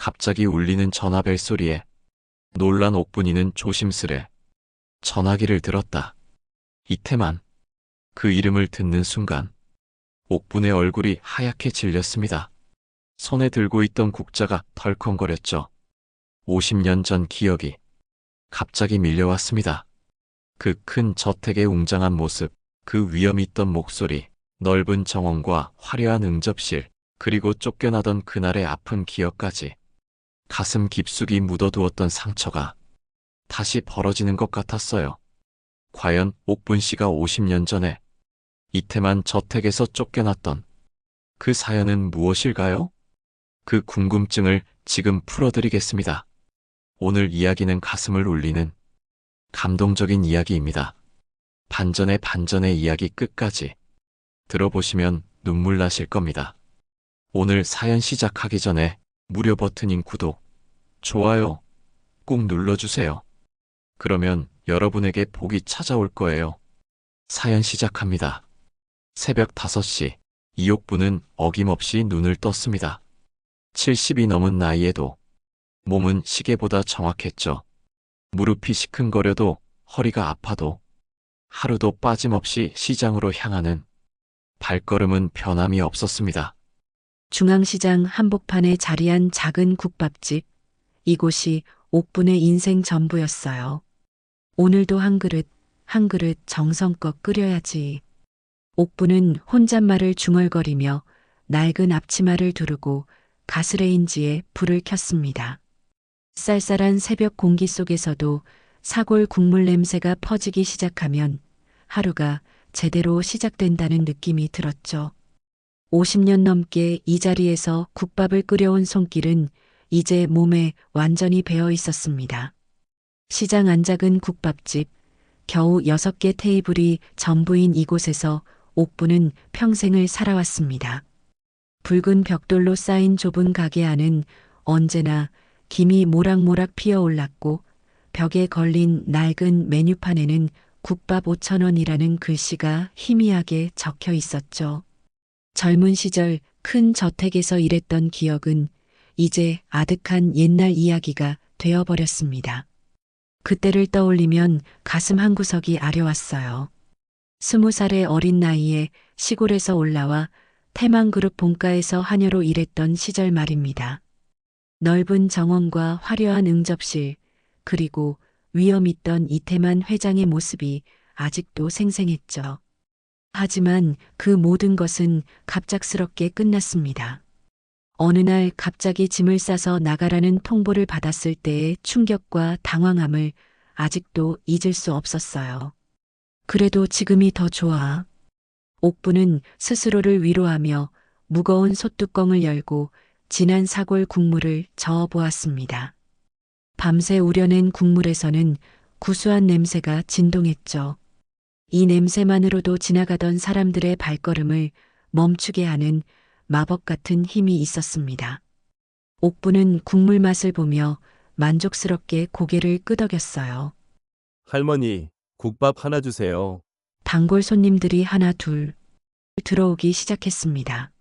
갑자기 울리는 전화벨 소리에 놀란 옥분이는 조심스레 전화기를 들었다. 이태만. 그 이름을 듣는 순간 옥분의 얼굴이 하얗게 질렸습니다. 손에 들고 있던 국자가 덜컹거렸죠. 50년 전 기억이 갑자기 밀려왔습니다. 그 큰 저택의 웅장한 모습, 그 위험 있던 목소리, 넓은 정원과 화려한 응접실, 그리고 쫓겨나던 그날의 아픈 기억까지. 가슴 깊숙이 묻어두었던 상처가 다시 벌어지는 것 같았어요. 과연 옥분 씨가 50년 전에 이태만 저택에서 쫓겨났던 그 사연은 무엇일까요? 그 궁금증을 지금 풀어드리겠습니다. 오늘 이야기는 가슴을 울리는 감동적인 이야기입니다. 반전의 이야기 끝까지 들어보시면 눈물 나실 겁니다. 오늘 사연 시작하기 전에 무료 버튼인 구독, 좋아요 꼭 눌러주세요. 그러면 여러분에게 복이 찾아올 거예요. 사연 시작합니다. 새벽 5시, 이옥분은 어김없이 눈을 떴습니다. 70이 넘은 나이에도 몸은 시계보다 정확했죠. 무릎이 시큰거려도 허리가 아파도 하루도 빠짐없이 시장으로 향하는 발걸음은 변함이 없었습니다. 중앙시장 한복판에 자리한 작은 국밥집. 이곳이 옥분의 인생 전부였어요. 오늘도 한 그릇 정성껏 끓여야지. 옥분은 혼잣말을 중얼거리며 낡은 앞치마를 두르고 가스레인지에 불을 켰습니다. 쌀쌀한 새벽 공기 속에서도 사골 국물 냄새가 퍼지기 시작하면 하루가 제대로 시작된다는 느낌이 들었죠. 50년 넘게 이 자리에서 국밥을 끓여온 손길은 이제 몸에 완전히 배어 있었습니다. 시장 안작은 국밥집, 겨우 6개 테이블이 전부인 이곳에서 옥분은 평생을 살아왔습니다. 붉은 벽돌로 쌓인 좁은 가게 안은 언제나 김이 모락모락 피어올랐고 벽에 걸린 낡은 메뉴판에는 국밥 5,000원이라는 글씨가 희미하게 적혀 있었죠. 젊은 시절 큰 저택에서 일했던 기억은 이제 아득한 옛날 이야기가 되어버렸습니다. 그때를 떠올리면 가슴 한구석이 아려왔어요. 20살의 어린 나이에 시골에서 올라와 태만그룹 본가에서 하녀로 일했던 시절 말입니다. 넓은 정원과 화려한 응접실, 그리고 위험 있던 이태만 회장의 모습이 아직도 생생했죠. 하지만 그 모든 것은 갑작스럽게 끝났습니다. 어느 날 갑자기 짐을 싸서 나가라는 통보를 받았을 때의 충격과 당황함을 아직도 잊을 수 없었어요. 그래도 지금이 더 좋아. 옥분은 스스로를 위로하며 무거운 솥뚜껑을 열고 진한 사골 국물을 저어 보았습니다. 밤새 우려낸 국물에서는 구수한 냄새가 진동했죠. 이 냄새만으로도 지나가던 사람들의 발걸음을 멈추게 하는 마법 같은 힘이 있었습니다. 옥분은 국물 맛을 보며 만족스럽게 고개를 끄덕였어요. 할머니, 국밥 하나 주세요. 단골 손님들이 하나 둘 들어오기 시작했습니다.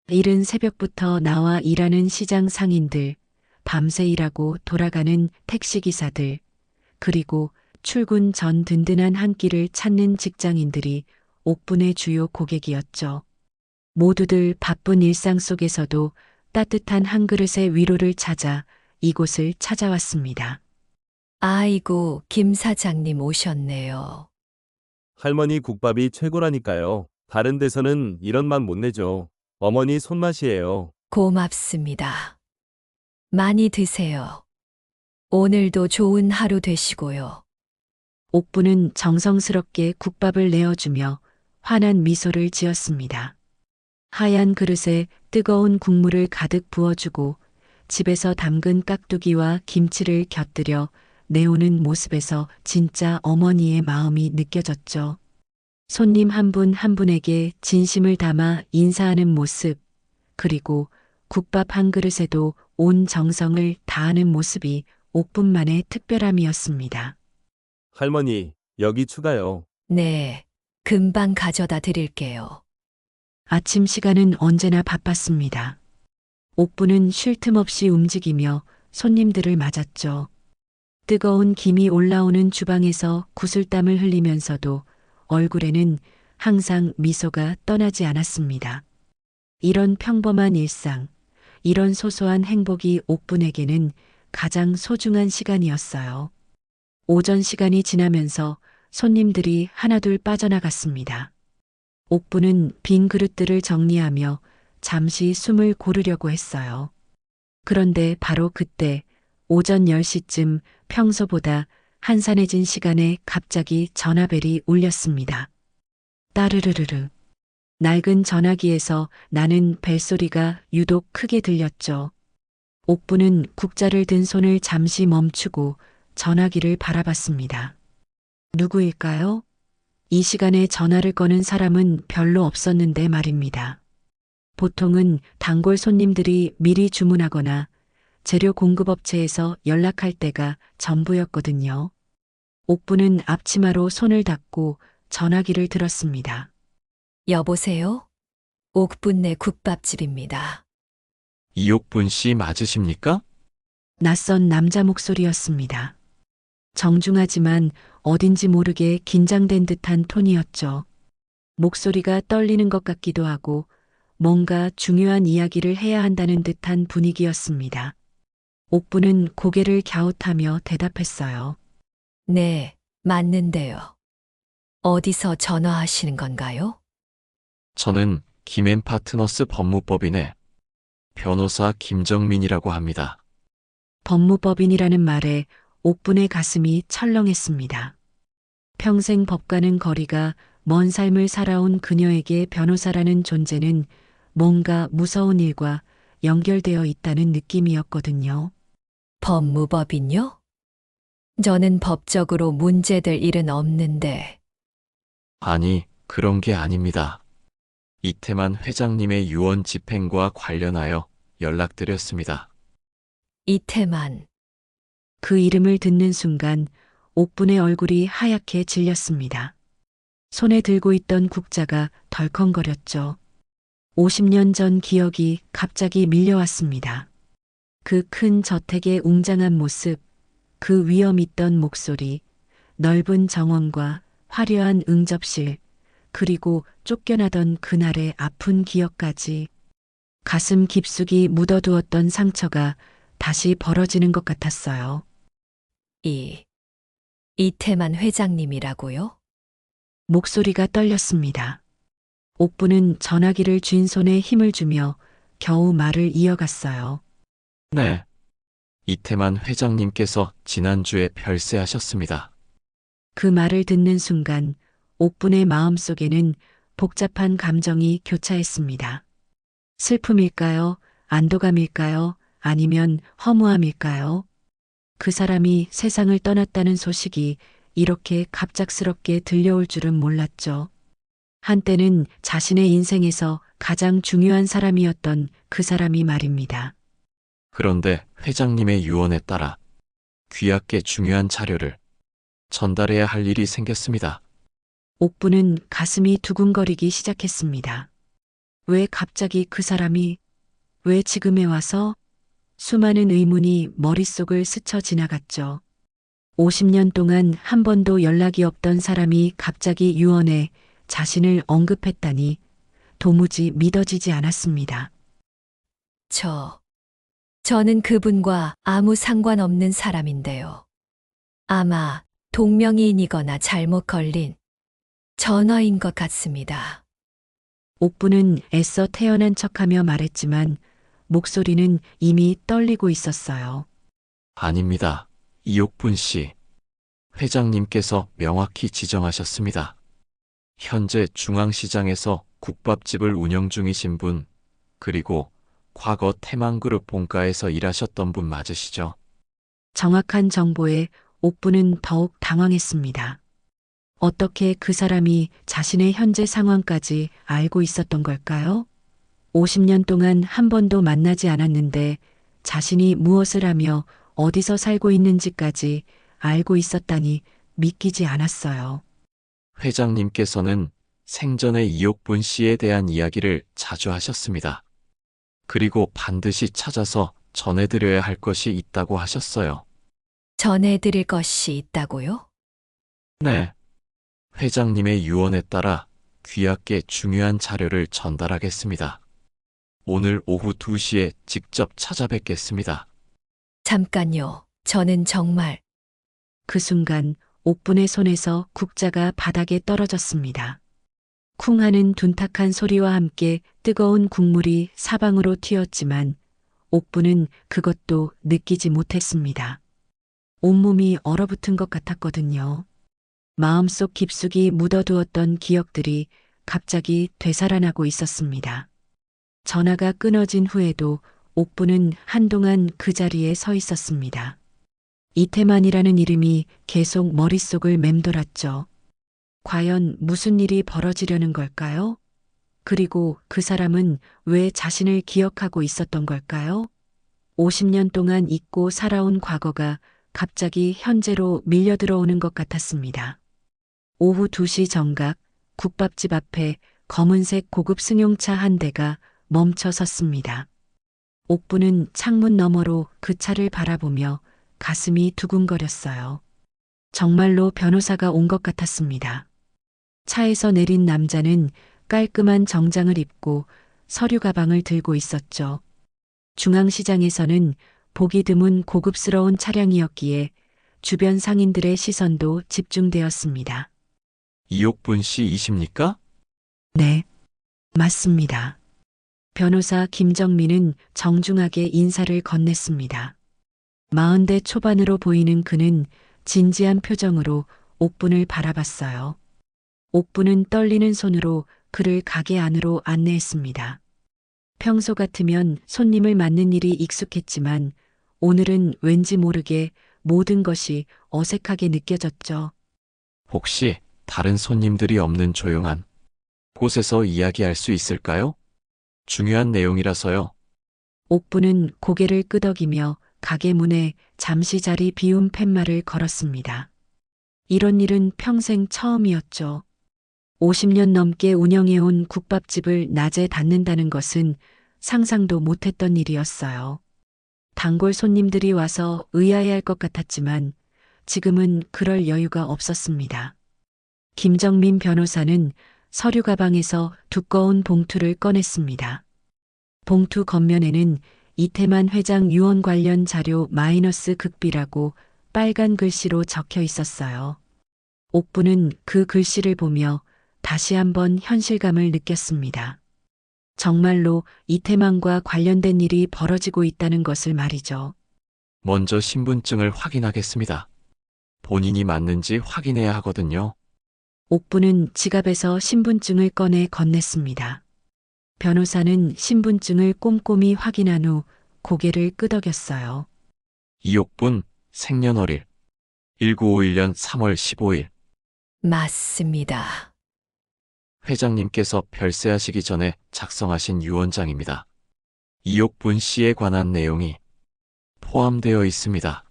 이른 새벽부터 나와 일하는 시장 상인들, 밤새 일하고 돌아가는 택시기사들, 그리고 출근 전 든든한 한 끼를 찾는 직장인들이 옥분의 주요 고객이었죠. 모두들 바쁜 일상 속에서도 따뜻한 한 그릇의 위로를 찾아 이곳을 찾아왔습니다. 아이고, 김 사장님 오셨네요. 할머니 국밥이 최고라니까요. 다른 데서는 이런 맛 못 내죠. 어머니 손맛이에요. 고맙습니다. 많이 드세요. 오늘도 좋은 하루 되시고요. 옥분은 정성스럽게 국밥을 내어주며 환한 미소를 지었습니다. 하얀 그릇에 뜨거운 국물을 가득 부어주고 집에서 담근 깍두기와 김치를 곁들여 내오는 모습에서 진짜 어머니의 마음이 느껴졌죠. 손님 한 분 한 분에게 진심을 담아 인사하는 모습, 그리고 국밥 한 그릇에도 온 정성을 다하는 모습이 옥분만의 특별함이었습니다. 할머니, 여기 추가요. 네, 금방 가져다 드릴게요. 아침 시간은 언제나 바빴습니다. 옥부는 쉴 틈 없이 움직이며 손님들을 맞았죠. 뜨거운 김이 올라오는 주방에서 구슬땀을 흘리면서도 얼굴에는 항상 미소가 떠나지 않았습니다. 이런 평범한 일상, 이런 소소한 행복이 옥분에게는 가장 소중한 시간이었어요. 오전 시간이 지나면서 손님들이 하나둘 빠져나갔습니다. 옥부는 빈 그릇들을 정리하며 잠시 숨을 고르려고 했어요. 그런데 바로 그때 오전 10시쯤 평소보다 한산해진 시간에 갑자기 전화벨이 울렸습니다. 따르르르르. 낡은 전화기에서 나는 벨소리가 유독 크게 들렸죠. 옥부는 국자를 든 손을 잠시 멈추고 전화기를 바라봤습니다. 누구일까요? 이 시간에 전화를 거는 사람은 별로 없었는데 말입니다. 보통은 단골 손님들이 미리 주문하거나 재료 공급업체에서 연락할 때가 전부였거든요. 옥부는 앞치마로 손을 닦고 전화기를 들었습니다. 여보세요? 옥분네 국밥집입니다. 이옥분 씨 맞으십니까? 낯선 남자 목소리였습니다. 정중하지만 어딘지 모르게 긴장된 듯한 톤이었죠. 목소리가 떨리는 것 같기도 하고 뭔가 중요한 이야기를 해야 한다는 듯한 분위기였습니다. 옥부는 고개를 갸웃하며 대답했어요. 네, 맞는데요. 어디서 전화하시는 건가요? 저는 김앤파트너스 법무법인의 변호사 김정민이라고 합니다. 법무법인이라는 말에 옥분의 가슴이 철렁했습니다. 평생 법과는 거리가 먼 삶을 살아온 그녀에게 변호사라는 존재는 뭔가 무서운 일과 연결되어 있다는 느낌이었거든요. 법무법인요? 저는 법적으로 문제될 일은 없는데. 아니, 그런 게 아닙니다. 이태만 회장님의 유언 집행과 관련하여 연락드렸습니다. 이태만, 그 이름을 듣는 순간 옥분의 얼굴이 하얗게 질렸습니다. 손에 들고 있던 국자가 덜컹거렸죠. 50년 전 기억이 갑자기 밀려왔습니다. 그 큰 저택의 웅장한 모습, 그 위엄 있던 목소리, 넓은 정원과 화려한 응접실, 그리고 쫓겨나던 그날의 아픈 기억까지 가슴 깊숙이 묻어두었던 상처가 다시 벌어지는 것 같았어요. 이태만 회장님이라고요? 목소리가 떨렸습니다. 옥부는 전화기를 쥔 손에 힘을 주며 겨우 말을 이어갔어요. 네. 이태만 회장님께서 지난주에 별세하셨습니다. 그 말을 듣는 순간 옥분의 마음속에는 복잡한 감정이 교차했습니다. 슬픔일까요? 안도감일까요? 아니면 허무함일까요? 그 사람이 세상을 떠났다는 소식이 이렇게 갑작스럽게 들려올 줄은 몰랐죠. 한때는 자신의 인생에서 가장 중요한 사람이었던 그 사람이 말입니다. 그런데 회장님의 유언에 따라 귀하께 중요한 자료를 전달해야 할 일이 생겼습니다. 옥부는 가슴이 두근거리기 시작했습니다. 왜 갑자기 그 사람이, 왜 지금에 와서? 수많은 의문이 머릿속을 스쳐 지나갔죠. 50년 동안 한 번도 연락이 없던 사람이 갑자기 유언에 자신을 언급했다니 도무지 믿어지지 않았습니다. 저는 그분과 아무 상관없는 사람인데요. 아마 동명이인이거나 잘못 걸린 전화인 것 같습니다. 옥부는 애써 태어난 척하며 말했지만 목소리는 이미 떨리고 있었어요. 아닙니다. 이옥분 씨. 회장님께서 명확히 지정하셨습니다. 현재 중앙시장에서 국밥집을 운영 중이신 분, 그리고 과거 태만그룹 본가에서 일하셨던 분 맞으시죠? 정확한 정보에 옥부는 더욱 당황했습니다. 어떻게 그 사람이 자신의 현재 상황까지 알고 있었던 걸까요? 50년 동안 한 번도 만나지 않았는데 자신이 무엇을 하며 어디서 살고 있는지까지 알고 있었다니 믿기지 않았어요. 회장님께서는 생전에 이옥분 씨에 대한 이야기를 자주 하셨습니다. 그리고 반드시 찾아서 전해드려야 할 것이 있다고 하셨어요. 전해드릴 것이 있다고요? 네. 회장님의 유언에 따라 귀하께 중요한 자료를 전달하겠습니다. 오늘 오후 2시에 직접 찾아뵙겠습니다. 잠깐요. 저는 정말 그 순간 옥분의 손에서 국자가 바닥에 떨어졌습니다. 쿵 하는 둔탁한 소리와 함께 뜨거운 국물이 사방으로 튀었지만 옥분은 그것도 느끼지 못했습니다. 온몸이 얼어붙은 것 같았거든요. 마음속 깊숙이 묻어두었던 기억들이 갑자기 되살아나고 있었습니다. 전화가 끊어진 후에도 옥분은 한동안 그 자리에 서 있었습니다. 이태만이라는 이름이 계속 머릿속을 맴돌았죠. 과연 무슨 일이 벌어지려는 걸까요? 그리고 그 사람은 왜 자신을 기억하고 있었던 걸까요? 50년 동안 잊고 살아온 과거가 갑자기 현재로 밀려들어오는 것 같았습니다. 오후 2시 정각 국밥집 앞에 검은색 고급 승용차 한 대가 멈춰 섰습니다. 옥부는 창문 너머로 그 차를 바라보며 가슴이 두근거렸어요. 정말로 변호사가 온 것 같았습니다. 차에서 내린 남자는 깔끔한 정장을 입고 서류 가방을 들고 있었죠. 중앙시장에서는 보기 드문 고급스러운 차량이었기에 주변 상인들의 시선도 집중되었습니다. 이옥분 씨이십니까? 네, 맞습니다. 변호사 김정민은 정중하게 인사를 건넸습니다. 40대 초반으로 보이는 그는 진지한 표정으로 옥분을 바라봤어요. 옥분은 떨리는 손으로 그를 가게 안으로 안내했습니다. 평소 같으면 손님을 맞는 일이 익숙했지만 오늘은 왠지 모르게 모든 것이 어색하게 느껴졌죠. 혹시 다른 손님들이 없는 조용한 곳에서 이야기할 수 있을까요? 중요한 내용이라서요. 옥부는 고개를 끄덕이며 가게 문에 잠시 자리 비운 팻말을 걸었습니다. 이런 일은 평생 처음이었죠. 50년 넘게 운영해온 국밥집을 낮에 닫는다는 것은 상상도 못했던 일이었어요. 단골 손님들이 와서 의아해할 것 같았지만 지금은 그럴 여유가 없었습니다. 김정민 변호사는 서류 가방에서 두꺼운 봉투를 꺼냈습니다. 봉투 겉면에는 이태만 회장 유언 관련 자료 마이너스 극비라고 빨간 글씨로 적혀 있었어요. 옥부는 그 글씨를 보며 다시 한번 현실감을 느꼈습니다. 정말로 이태만과 관련된 일이 벌어지고 있다는 것을 말이죠. 먼저 신분증을 확인하겠습니다. 본인이 맞는지 확인해야 하거든요. 옥부는 지갑에서 신분증을 꺼내 건넸습니다. 변호사는 신분증을 꼼꼼히 확인한 후 고개를 끄덕였어요. 이옥분 생년월일 1951년 3월 15일 맞습니다. 회장님께서 별세하시기 전에 작성하신 유언장입니다. 이옥분 씨에 관한 내용이 포함되어 있습니다.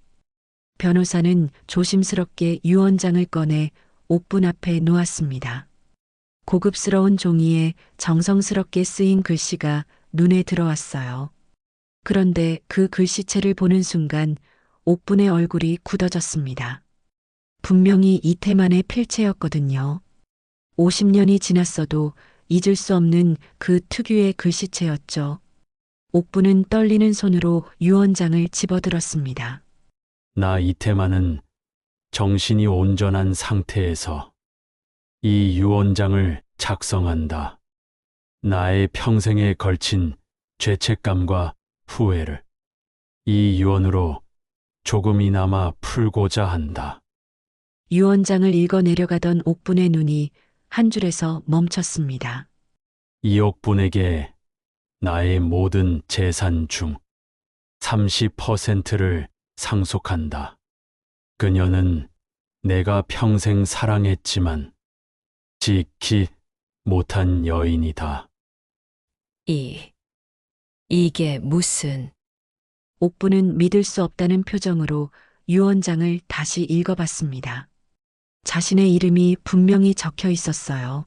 변호사는 조심스럽게 유언장을 꺼내 옥분 앞에 놓았습니다. 고급스러운 종이에 정성스럽게 쓰인 글씨가 눈에 들어왔어요. 그런데 그 글씨체를 보는 순간 옥분의 얼굴이 굳어졌습니다. 분명히 이태만의 필체였거든요. 50년이 지났어도 잊을 수 없는 그 특유의 글씨체였죠. 옥분은 떨리는 손으로 유언장을 집어들었습니다. 나 이태만은 정신이 온전한 상태에서 이 유언장을 작성한다. 나의 평생에 걸친 죄책감과 후회를 이 유언으로 조금이나마 풀고자 한다. 유언장을 읽어 내려가던 옥분의 눈이 한 줄에서 멈췄습니다. 이옥분에게 나의 모든 재산 중 30%를 상속한다. 그녀는 내가 평생 사랑했지만 지키 못한 여인이다. 이게 무슨... 옥부는 믿을 수 없다는 표정으로 유언장을 다시 읽어봤습니다. 자신의 이름이 분명히 적혀 있었어요.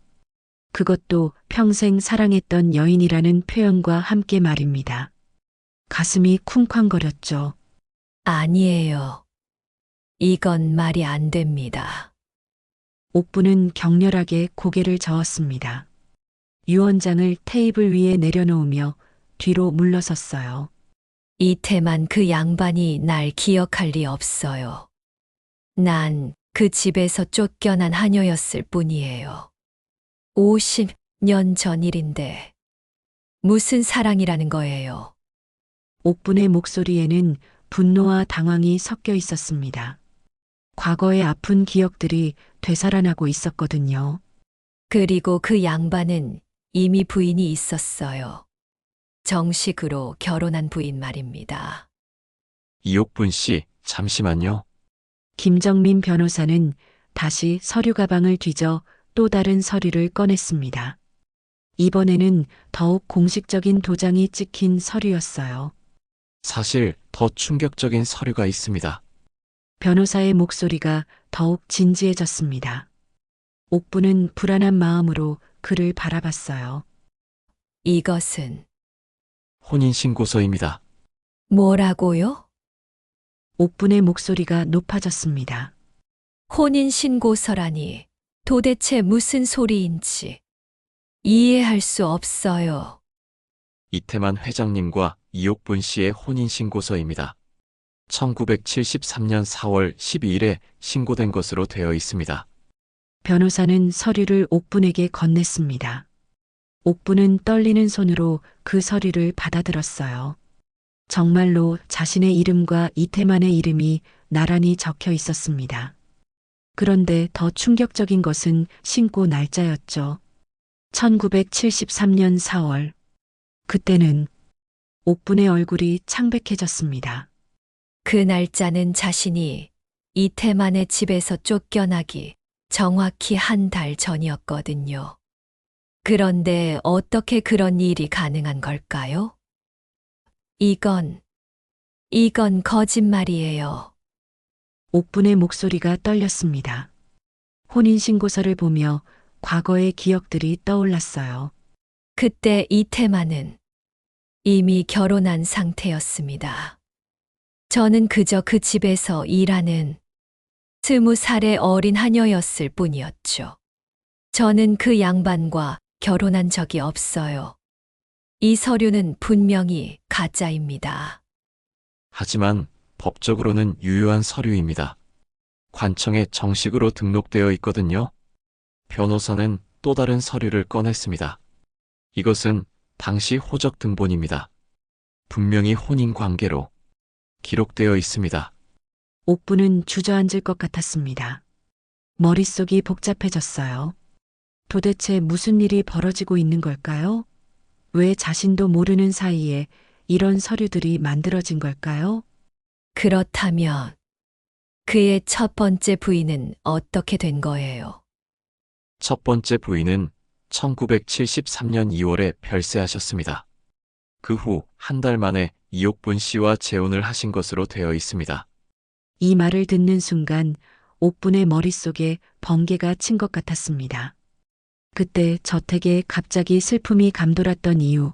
그것도 평생 사랑했던 여인이라는 표현과 함께 말입니다. 가슴이 쿵쾅거렸죠. 아니에요. 이건 말이 안 됩니다. 옥부는 격렬하게 고개를 저었습니다. 유언장을 테이블 위에 내려놓으며 뒤로 물러섰어요. 이태만 그 양반이 날 기억할 리 없어요. 난 그 집에서 쫓겨난 하녀였을 뿐이에요. 50년 전 일인데 무슨 사랑이라는 거예요. 옥분의 목소리에는 분노와 당황이 섞여 있었습니다. 과거의 아픈 기억들이 되살아나고 있었거든요. 그리고 그 양반은 이미 부인이 있었어요. 정식으로 결혼한 부인 말입니다. 이옥분 씨, 잠시만요. 김정민 변호사는 다시 서류 가방을 뒤져 또 다른 서류를 꺼냈습니다. 이번에는 더욱 공식적인 도장이 찍힌 서류였어요. 사실 더 충격적인 서류가 있습니다. 변호사의 목소리가 더욱 진지해졌습니다. 옥부는 불안한 마음으로 그를 바라봤어요. 이것은 혼인신고서입니다. 뭐라고요? 옥분의 목소리가 높아졌습니다. 혼인신고서라니 도대체 무슨 소리인지 이해할 수 없어요. 이태만 회장님과 이옥분 씨의 혼인신고서입니다. 1973년 4월 12일에 신고된 것으로 되어 있습니다. 변호사는 서류를 옥분에게 건넸습니다. 옥분은 떨리는 손으로 그 서류를 받아들었어요. 정말로 자신의 이름과 이태만의 이름이 나란히 적혀 있었습니다. 그런데 더 충격적인 것은 신고 날짜였죠. 1973년 4월. 그때는 옥분의 얼굴이 창백해졌습니다. 그 날짜는 자신이 이태만의 집에서 쫓겨나기 정확히 한 달 전이었거든요. 그런데 어떻게 그런 일이 가능한 걸까요? 이건 거짓말이에요. 옥분의 목소리가 떨렸습니다. 혼인신고서를 보며 과거의 기억들이 떠올랐어요. 그때 이태만은 이미 결혼한 상태였습니다. 저는 그저 그 집에서 일하는 20살의 어린 하녀였을 뿐이었죠. 저는 그 양반과 결혼한 적이 없어요. 이 서류는 분명히 가짜입니다. 하지만 법적으로는 유효한 서류입니다. 관청에 정식으로 등록되어 있거든요. 변호사는 또 다른 서류를 꺼냈습니다. 이것은 당시 호적 등본입니다. 분명히 혼인 관계로 기록되어 있습니다. 옥부는 주저앉을 것 같았습니다. 머릿속이 복잡해졌어요. 도대체 무슨 일이 벌어지고 있는 걸까요? 왜 자신도 모르는 사이에 이런 서류들이 만들어진 걸까요? 그렇다면 그의 첫 번째 부인은 어떻게 된 거예요? 첫 번째 부인은 1973년 2월에 별세하셨습니다. 그 후 한 달 만에 이옥분 씨와 재혼을 하신 것으로 되어 있습니다. 이 말을 듣는 순간 옥분의 머릿속에 번개가 친 것 같았습니다. 그때 저택에 갑자기 슬픔이 감돌았던 이유,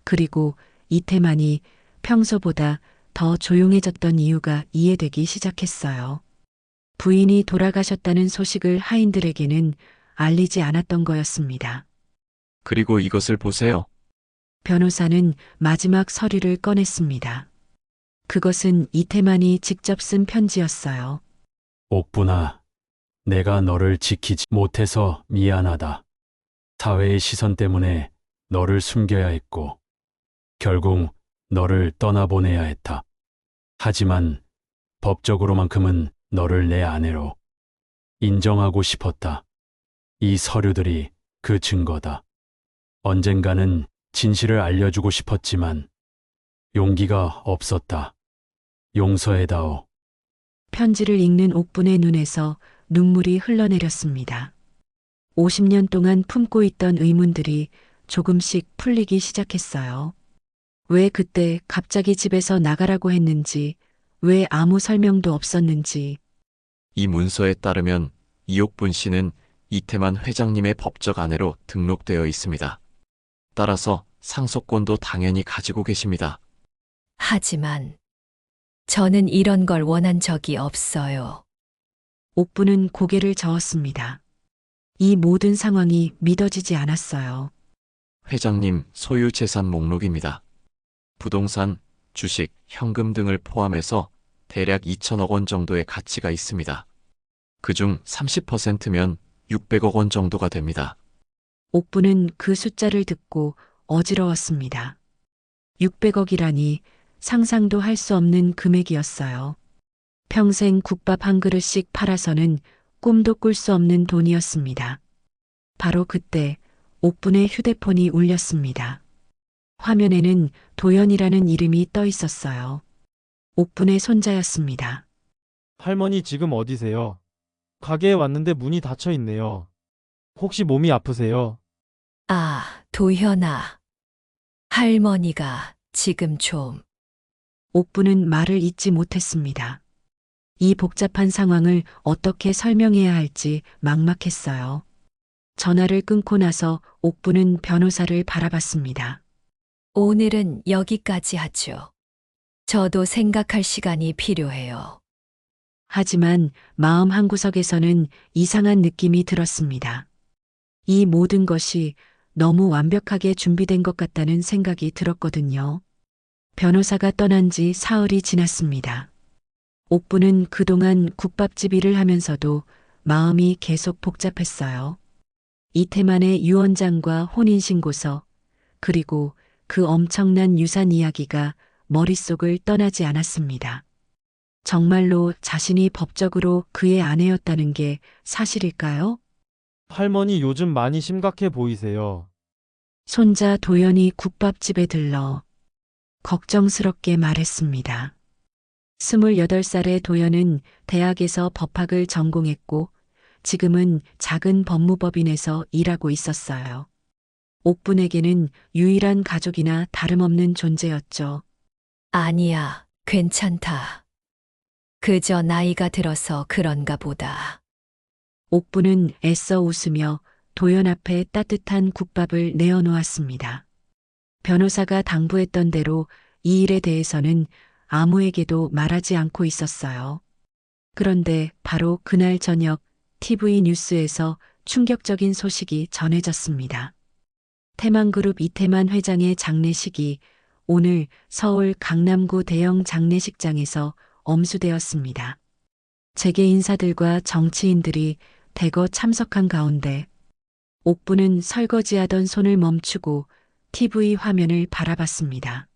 그리고 이태만이 평소보다 더 조용해졌던 이유가 이해되기 시작했어요. 부인이 돌아가셨다는 소식을 하인들에게는 알리지 않았던 거였습니다. 그리고 이것을 보세요. 변호사는 마지막 서류를 꺼냈습니다. 그것은 이태만이 직접 쓴 편지였어요. 옥분아, 내가 너를 지키지 못해서 미안하다. 사회의 시선 때문에 너를 숨겨야 했고, 결국 너를 떠나보내야 했다. 하지만 법적으로만큼은 너를 내 아내로 인정하고 싶었다. 이 서류들이 그 증거다. 언젠가는 진실을 알려주고 싶었지만 용기가 없었다. 용서해다오. 편지를 읽는 옥분의 눈에서 눈물이 흘러내렸습니다. 50년 동안 품고 있던 의문들이 조금씩 풀리기 시작했어요. 왜 그때 갑자기 집에서 나가라고 했는지, 왜 아무 설명도 없었는지. 이 문서에 따르면 이옥분 씨는 이태만 회장님의 법적 아내로 등록되어 있습니다. 따라서 상속권도 당연히 가지고 계십니다. 하지만 저는 이런 걸 원한 적이 없어요. 옥부는 고개를 저었습니다. 이 모든 상황이 믿어지지 않았어요. 회장님 소유 재산 목록입니다. 부동산, 주식, 현금 등을 포함해서 대략 2천억 원 정도의 가치가 있습니다. 그중 30%면 600억 원 정도가 됩니다. 옥부는 그 숫자를 듣고 어지러웠습니다. 600억이라니 상상도 할 수 없는 금액이었어요. 평생 국밥 한 그릇씩 팔아서는 꿈도 꿀 수 없는 돈이었습니다. 바로 그때 옥분의 휴대폰이 울렸습니다. 화면에는 도연이라는 이름이 떠 있었어요. 옥분의 손자였습니다. 할머니 지금 어디세요? 가게에 왔는데 문이 닫혀 있네요. 혹시 몸이 아프세요? 아, 도현아. 할머니가 지금 좀. 옥부는 말을 잇지 못했습니다. 이 복잡한 상황을 어떻게 설명해야 할지 막막했어요. 전화를 끊고 나서 옥부는 변호사를 바라봤습니다. 오늘은 여기까지 하죠. 저도 생각할 시간이 필요해요. 하지만 마음 한구석에서는 이상한 느낌이 들었습니다. 이 모든 것이 너무 완벽하게 준비된 것 같다는 생각이 들었거든요. 변호사가 떠난 지 사흘이 지났습니다. 옥부는 그동안 국밥집 일을 하면서도 마음이 계속 복잡했어요. 이태만의 유언장과 혼인신고서, 그리고 그 엄청난 유산 이야기가 머릿속을 떠나지 않았습니다. 정말로 자신이 법적으로 그의 아내였다는 게 사실일까요? 할머니 요즘 많이 심각해 보이세요. 손자 도연이 국밥집에 들러 걱정스럽게 말했습니다. 28살의 도연은 대학에서 법학을 전공했고 지금은 작은 법무법인에서 일하고 있었어요. 옥분에게는 유일한 가족이나 다름없는 존재였죠. 아니야, 괜찮다. 그저 나이가 들어서 그런가 보다. 옥부는 애써 웃으며 도연 앞에 따뜻한 국밥을 내어놓았습니다. 변호사가 당부했던 대로 이 일에 대해서는 아무에게도 말하지 않고 있었어요. 그런데 바로 그날 저녁 TV 뉴스에서 충격적인 소식이 전해졌습니다. 태만그룹 이태만 회장의 장례식이 오늘 서울 강남구 대형 장례식장에서 엄수되었습니다. 재계 인사들과 정치인들이 대거 참석한 가운데 옥부는 설거지하던 손을 멈추고 TV 화면을 바라봤습니다.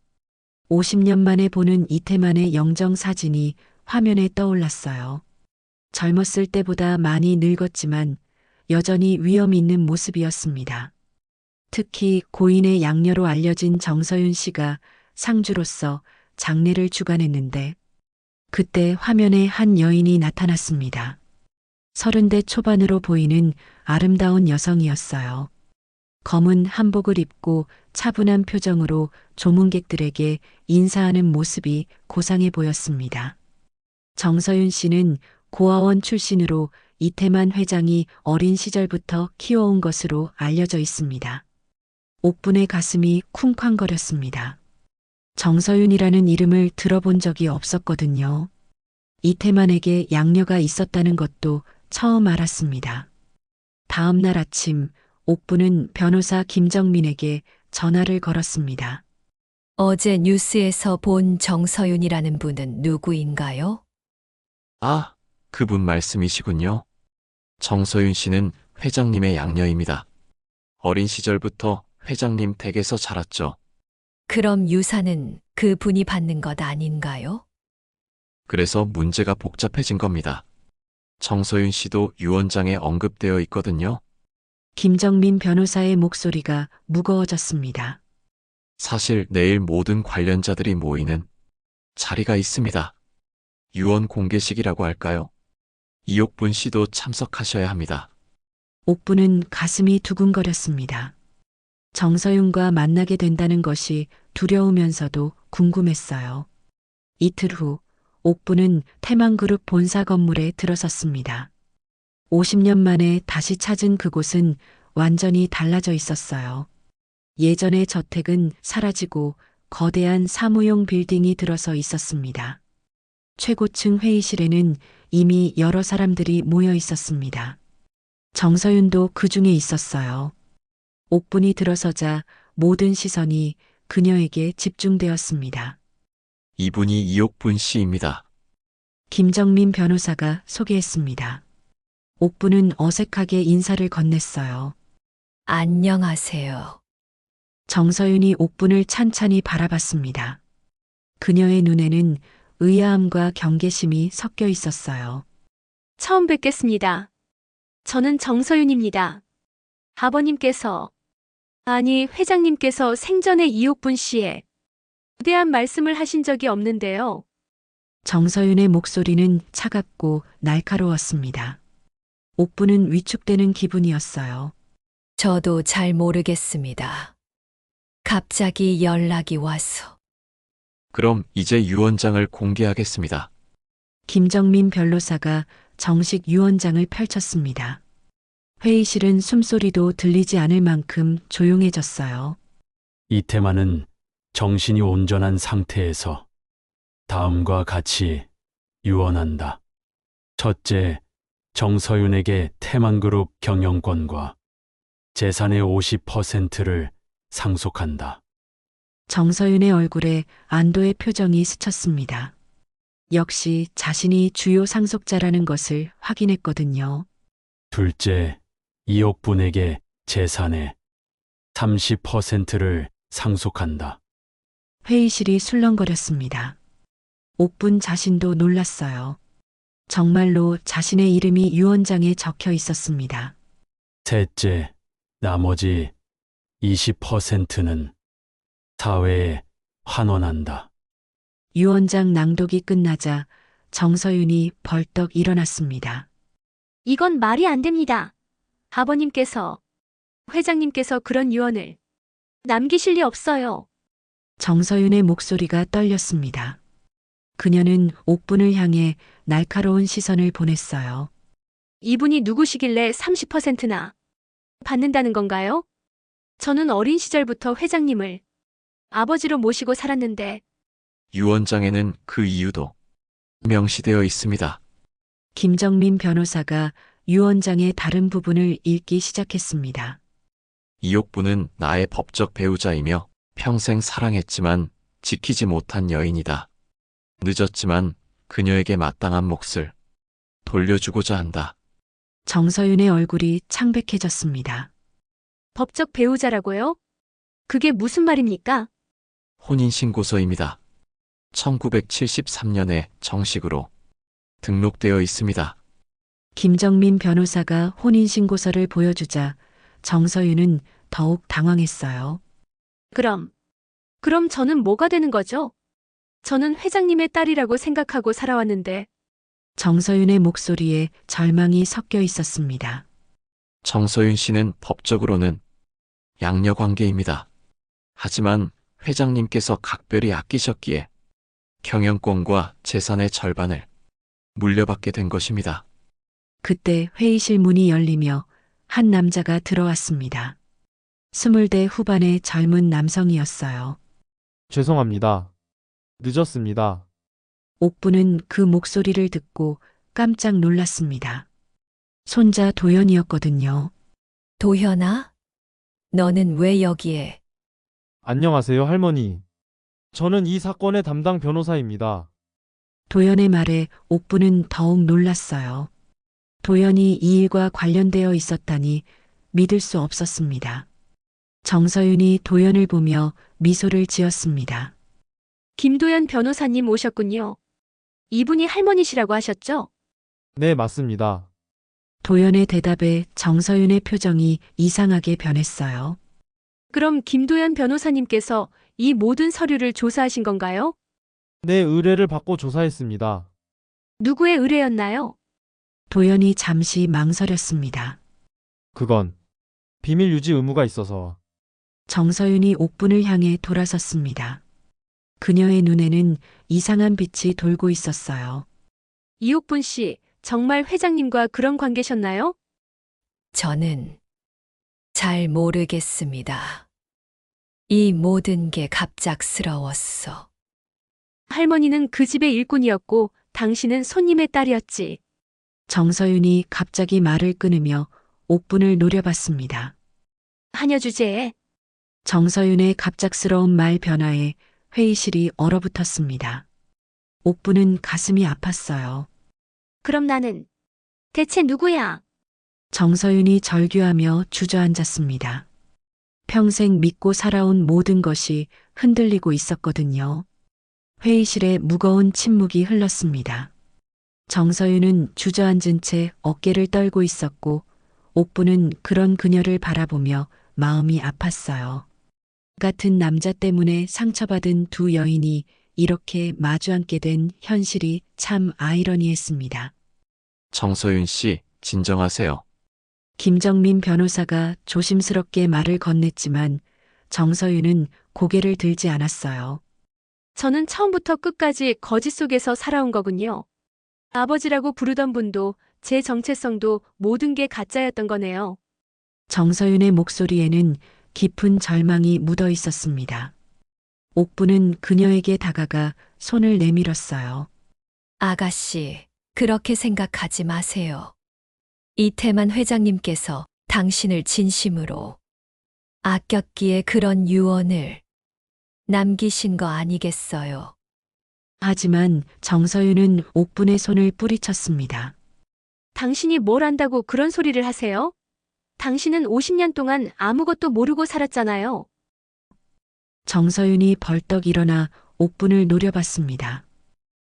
50년 만에 보는 이태만의 영정 사진이 화면에 떠올랐어요. 젊었을 때보다 많이 늙었지만 여전히 위험 있는 모습이었습니다. 특히 고인의 양녀로 알려진 정서윤 씨가 상주로서 장례를 주관했는데 그때 화면에 한 여인이 나타났습니다. 30대 초반으로 보이는 아름다운 여성이었어요. 검은 한복을 입고 차분한 표정으로 조문객들에게 인사하는 모습이 고상해 보였습니다. 정서윤 씨는 고아원 출신으로 이태만 회장이 어린 시절부터 키워온 것으로 알려져 있습니다. 옥분의 가슴이 쿵쾅거렸습니다. 정서윤이라는 이름을 들어본 적이 없었거든요. 이태만에게 양녀가 있었다는 것도 처음 알았습니다. 다음 날 아침 옥부는 변호사 김정민에게 전화를 걸었습니다. 어제 뉴스에서 본 정서윤이라는 분은 누구인가요? 아, 그분 말씀이시군요. 정서윤 씨는 회장님의 양녀입니다. 어린 시절부터 회장님 댁에서 자랐죠. 그럼 유산은 그 분이 받는 것 아닌가요? 그래서 문제가 복잡해진 겁니다. 정서윤 씨도 유언장에 언급되어 있거든요. 김정민 변호사의 목소리가 무거워졌습니다. 사실 내일 모든 관련자들이 모이는 자리가 있습니다. 유언 공개식이라고 할까요? 이옥분 씨도 참석하셔야 합니다. 옥부는 가슴이 두근거렸습니다. 정서윤과 만나게 된다는 것이 두려우면서도 궁금했어요. 이틀 후 옥부는 태만그룹 본사 건물에 들어섰습니다. 50년 만에 다시 찾은 그곳은 완전히 달라져 있었어요. 예전의 저택은 사라지고 거대한 사무용 빌딩이 들어서 있었습니다. 최고층 회의실에는 이미 여러 사람들이 모여 있었습니다. 정서윤도 그 중에 있었어요. 옥분이 들어서자 모든 시선이 그녀에게 집중되었습니다. 이분이 이옥분 씨입니다. 김정민 변호사가 소개했습니다. 옥분은 어색하게 인사를 건넸어요. 안녕하세요. 정서윤이 옥분을 찬찬히 바라봤습니다. 그녀의 눈에는 의아함과 경계심이 섞여 있었어요. 처음 뵙겠습니다. 저는 정서윤입니다. 아버님께서, 아니 회장님께서 생전에 이옥분 씨에 대한 말씀을 하신 적이 없는데요. 정서윤의 목소리는 차갑고 날카로웠습니다. 옥분은 위축되는 기분이었어요. 저도 잘 모르겠습니다. 갑자기 연락이 와서. 그럼 이제 유언장을 공개하겠습니다. 김정민 변호사가 정식 유언장을 펼쳤습니다. 회의실은 숨소리도 들리지 않을 만큼 조용해졌어요. 이태만은 정신이 온전한 상태에서 다음과 같이 유언한다. 첫째, 정서윤에게 태만그룹 경영권과 재산의 50%를 상속한다. 정서윤의 얼굴에 안도의 표정이 스쳤습니다. 역시 자신이 주요 상속자라는 것을 확인했거든요. 둘째, 이옥분에게 재산의 30%를 상속한다. 회의실이 술렁거렸습니다. 옥분 자신도 놀랐어요. 정말로 자신의 이름이 유언장에 적혀 있었습니다. 셋째, 나머지 20%는 사회에 환원한다. 유언장 낭독이 끝나자 정서윤이 벌떡 일어났습니다. 이건 말이 안 됩니다. 아버님께서, 회장님께서 그런 유언을 남기실 리 없어요. 정서윤의 목소리가 떨렸습니다. 그녀는 옥분을 향해 날카로운 시선을 보냈어요. 이분이 누구시길래 30%나 받는다는 건가요? 저는 어린 시절부터 회장님을 아버지로 모시고 살았는데 유언장에는 그 이유도 명시되어 있습니다. 김정민 변호사가 유언장의 다른 부분을 읽기 시작했습니다. 이옥분은 나의 법적 배우자이며 평생 사랑했지만 지키지 못한 여인이다. 늦었지만 그녀에게 마땅한 몫을 돌려주고자 한다. 정서윤의 얼굴이 창백해졌습니다. 법적 배우자라고요? 그게 무슨 말입니까? 혼인신고서입니다. 1973년에 정식으로 등록되어 있습니다. 김정민 변호사가 혼인신고서를 보여주자 정서윤은 더욱 당황했어요. 그럼 저는 뭐가 되는 거죠? 저는 회장님의 딸이라고 생각하고 살아왔는데 정서윤의 목소리에 절망이 섞여 있었습니다. 정서윤 씨는 법적으로는 양녀 관계입니다. 하지만 회장님께서 각별히 아끼셨기에 경영권과 재산의 절반을 물려받게 된 것입니다. 그때 회의실 문이 열리며 한 남자가 들어왔습니다. 20대 후반의 젊은 남성이었어요. 죄송합니다. 늦었습니다. 옥분은 그 목소리를 듣고 깜짝 놀랐습니다. 손자 도연이었거든요. 도현아? 너는 왜 여기에? 안녕하세요, 할머니. 저는 이 사건의 담당 변호사입니다. 도연의 말에 옥분은 더욱 놀랐어요. 도연이 이 일과 관련되어 있었다니 믿을 수 없었습니다. 정서윤이 도연을 보며 미소를 지었습니다. 김도연 변호사님 오셨군요. 이분이 할머니시라고 하셨죠? 네, 맞습니다. 도연의 대답에 정서윤의 표정이 이상하게 변했어요. 그럼 김도연 변호사님께서 이 모든 서류를 조사하신 건가요? 네, 의뢰를 받고 조사했습니다. 누구의 의뢰였나요? 도연이 잠시 망설였습니다. 그건 비밀 유지 의무가 있어서. 정서윤이 옥분을 향해 돌아섰습니다. 그녀의 눈에는 이상한 빛이 돌고 있었어요. 이옥분 씨, 정말 회장님과 그런 관계셨나요? 저는 잘 모르겠습니다. 이 모든 게 갑작스러웠어. 할머니는 그 집의 일꾼이었고 당신은 손님의 딸이었지. 정서윤이 갑자기 말을 끊으며 옥분을 노려봤습니다. 하녀 주제에 정서윤의 갑작스러운 말 변화에 회의실이 얼어붙었습니다. 옥분은 가슴이 아팠어요. 그럼 나는 대체 누구야? 정서윤이 절규하며 주저앉았습니다. 평생 믿고 살아온 모든 것이 흔들리고 있었거든요. 회의실에 무거운 침묵이 흘렀습니다. 정서윤은 주저앉은 채 어깨를 떨고 있었고 옥부는 그런 그녀를 바라보며 마음이 아팠어요. 같은 남자 때문에 상처받은 두 여인이 이렇게 마주 앉게 된 현실이 참 아이러니했습니다. 정서윤 씨, 진정하세요. 김정민 변호사가 조심스럽게 말을 건넸지만 정서윤은 고개를 들지 않았어요. 저는 처음부터 끝까지 거짓 속에서 살아온 거군요. 아버지라고 부르던 분도 제 정체성도 모든 게 가짜였던 거네요. 정서윤의 목소리에는 깊은 절망이 묻어 있었습니다. 옥부는 그녀에게 다가가 손을 내밀었어요. 아가씨, 그렇게 생각하지 마세요. 이태만 회장님께서 당신을 진심으로 아꼈기에 그런 유언을 남기신 거 아니겠어요? 하지만 정서윤은 옥분의 손을 뿌리쳤습니다. 당신이 뭘 안다고 그런 소리를 하세요? 당신은 50년 동안 아무것도 모르고 살았잖아요. 정서윤이 벌떡 일어나 옥분을 노려봤습니다.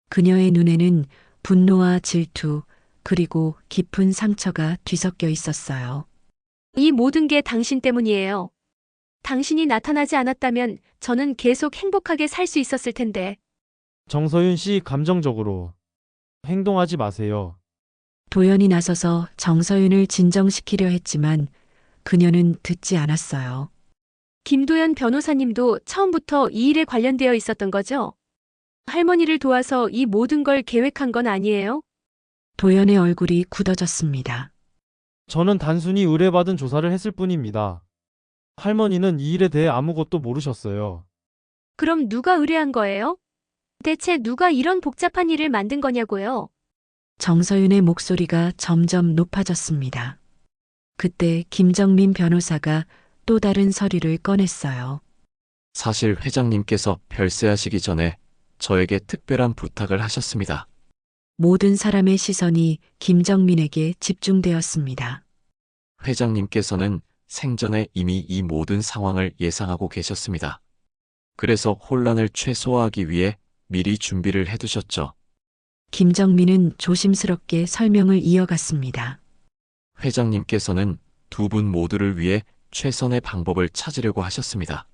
그녀의 눈에는 분노와 질투, 그리고 깊은 상처가 뒤섞여 있었어요. 이 모든 게 당신 때문이에요. 당신이 나타나지 않았다면 저는 계속 행복하게 살 수 있었을 텐데. 정서윤 씨 감정적으로 행동하지 마세요. 도연이 나서서 정서윤을 진정시키려 했지만 그녀는 듣지 않았어요. 김도연 변호사님도 처음부터 이 일에 관련되어 있었던 거죠? 할머니를 도와서 이 모든 걸 계획한 건 아니에요? 도연의 얼굴이 굳어졌습니다. 저는 단순히 의뢰받은 조사를 했을 뿐입니다. 할머니는 이 일에 대해 아무것도 모르셨어요. 그럼 누가 의뢰한 거예요? 대체 누가 이런 복잡한 일을 만든 거냐고요? 정서윤의 목소리가 점점 높아졌습니다. 그때 김정민 변호사가 또 다른 서류를 꺼냈어요. 사실 회장님께서 별세하시기 전에 저에게 특별한 부탁을 하셨습니다. 모든 사람의 시선이 김정민에게 집중되었습니다. 회장님께서는 생전에 이미 이 모든 상황을 예상하고 계셨습니다. 그래서 혼란을 최소화하기 위해 미리 준비를 해두셨죠. 김정민은 조심스럽게 설명을 이어갔습니다. 회장님께서는 두 분 모두를 위해 최선의 방법을 찾으려고 하셨습니다.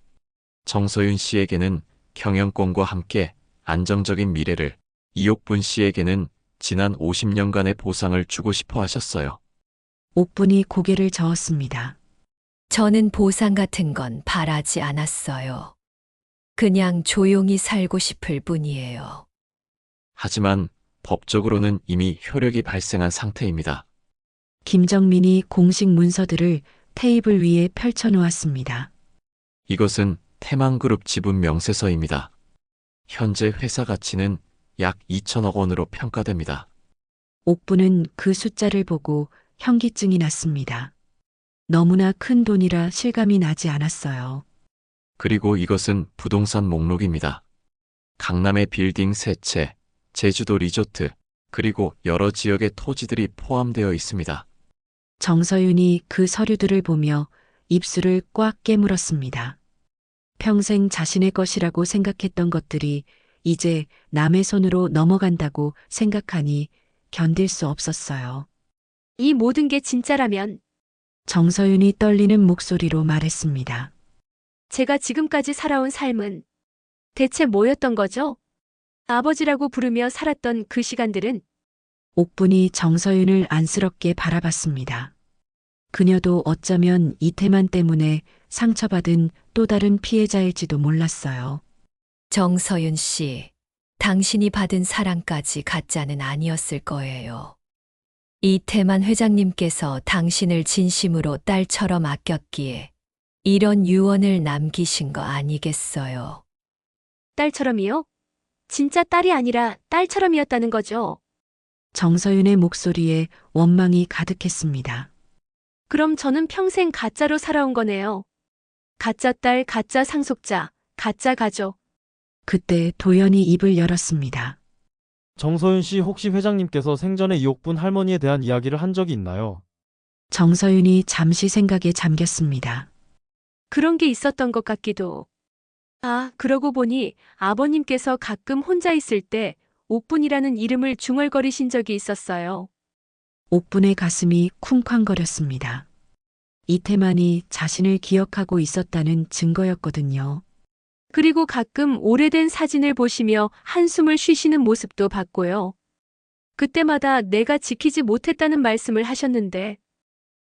정서윤 씨에게는 경영권과 함께 안정적인 미래를, 이옥분 씨에게는 지난 50년간의 보상을 주고 싶어 하셨어요. 옥분이 고개를 저었습니다. 저는 보상 같은 건 바라지 않았어요. 그냥 조용히 살고 싶을 뿐이에요. 하지만 법적으로는 이미 효력이 발생한 상태입니다. 김정민이 공식 문서들을 테이블 위에 펼쳐놓았습니다. 이것은 태만그룹 지분 명세서입니다. 현재 회사 가치는 약 2천억 원으로 평가됩니다. 옥부는 그 숫자를 보고 현기증이 났습니다. 너무나 큰 돈이라 실감이 나지 않았어요. 그리고 이것은 부동산 목록입니다. 강남의 빌딩 3채, 제주도 리조트, 그리고 여러 지역의 토지들이 포함되어 있습니다. 정서윤이 그 서류들을 보며 입술을 꽉 깨물었습니다. 평생 자신의 것이라고 생각했던 것들이 이제 남의 손으로 넘어간다고 생각하니 견딜 수 없었어요. 이 모든 게 진짜라면 정서윤이 떨리는 목소리로 말했습니다. 제가 지금까지 살아온 삶은 대체 뭐였던 거죠? 아버지라고 부르며 살았던 그 시간들은 옥분이 정서윤을 안쓰럽게 바라봤습니다. 그녀도 어쩌면 이태만 때문에 상처받은 또 다른 피해자일지도 몰랐어요. 정서윤 씨, 당신이 받은 사랑까지 가짜는 아니었을 거예요. 이태만 회장님께서 당신을 진심으로 딸처럼 아꼈기에 이런 유언을 남기신 거 아니겠어요? 딸처럼이요? 진짜 딸이 아니라 딸처럼이었다는 거죠. 정서윤의 목소리에 원망이 가득했습니다. 그럼 저는 평생 가짜로 살아온 거네요. 가짜 딸, 가짜 상속자, 가짜 가족. 그때 도연이 입을 열었습니다. 정서윤 씨 혹시 회장님께서 생전에 이옥분 할머니에 대한 이야기를 한 적이 있나요? 정서윤이 잠시 생각에 잠겼습니다. 그런 게 있었던 것 같기도. 아, 그러고 보니 아버님께서 가끔 혼자 있을 때 옥분이라는 이름을 중얼거리신 적이 있었어요. 옥분의 가슴이 쿵쾅거렸습니다. 이태만이 자신을 기억하고 있었다는 증거였거든요. 그리고 가끔 오래된 사진을 보시며 한숨을 쉬시는 모습도 봤고요. 그때마다 내가 지키지 못했다는 말씀을 하셨는데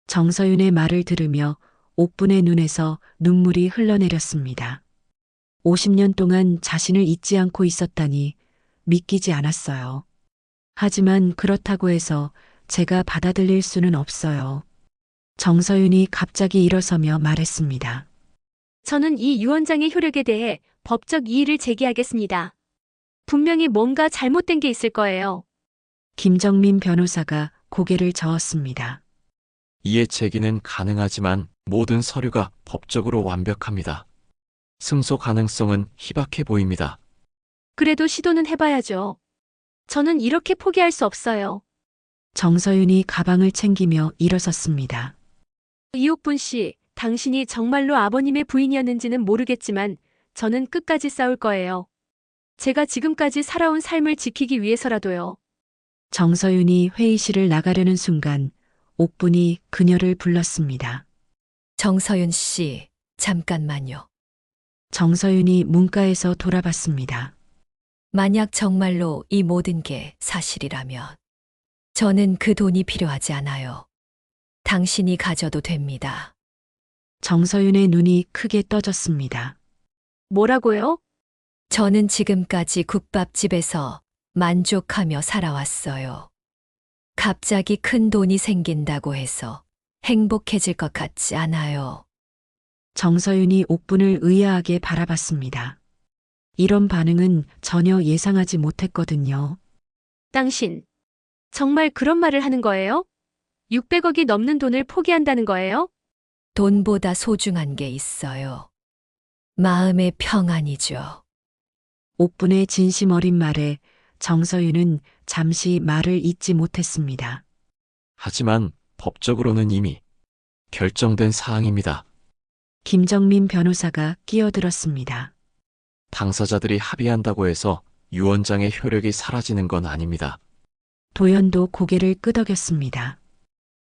정서윤의 말을 들으며 옥분의 눈에서 눈물이 흘러내렸습니다. 50년 동안 자신을 잊지 않고 있었다니 믿기지 않았어요. 하지만 그렇다고 해서 제가 받아들일 수는 없어요. 정서윤이 갑자기 일어서며 말했습니다. 저는 이 유언장의 효력에 대해 법적 이의를 제기하겠습니다. 분명히 뭔가 잘못된 게 있을 거예요. 김정민 변호사가 고개를 저었습니다. 이의 제기는 가능하지만 모든 서류가 법적으로 완벽합니다. 승소 가능성은 희박해 보입니다. 그래도 시도는 해봐야죠. 저는 이렇게 포기할 수 없어요. 정서윤이 가방을 챙기며 일어섰습니다. 이옥분 씨, 당신이 정말로 아버님의 부인이었는지는 모르겠지만 저는 끝까지 싸울 거예요. 제가 지금까지 살아온 삶을 지키기 위해서라도요. 정서윤이 회의실을 나가려는 순간 옥분이 그녀를 불렀습니다. 정서윤 씨, 잠깐만요. 정서윤이 문가에서 돌아봤습니다. 만약 정말로 이 모든 게 사실이라면 저는 그 돈이 필요하지 않아요. 당신이 가져도 됩니다. 정서윤의 눈이 크게 떠졌습니다. 뭐라고요? 저는 지금까지 국밥집에서 만족하며 살아왔어요. 갑자기 큰 돈이 생긴다고 해서 행복해질 것 같지 않아요. 정서윤이 옥분을 의아하게 바라봤습니다. 이런 반응은 전혀 예상하지 못했거든요. 당신, 정말 그런 말을 하는 거예요? 600억이 넘는 돈을 포기한다는 거예요? 돈보다 소중한 게 있어요. 마음의 평안이죠. 옥분의 진심 어린 말에 정서윤은 잠시 말을 잇지 못했습니다. 하지만 법적으로는 이미 결정된 사항입니다. 김정민 변호사가 끼어들었습니다. 당사자들이 합의한다고 해서 유언장의 효력이 사라지는 건 아닙니다. 도연도 고개를 끄덕였습니다.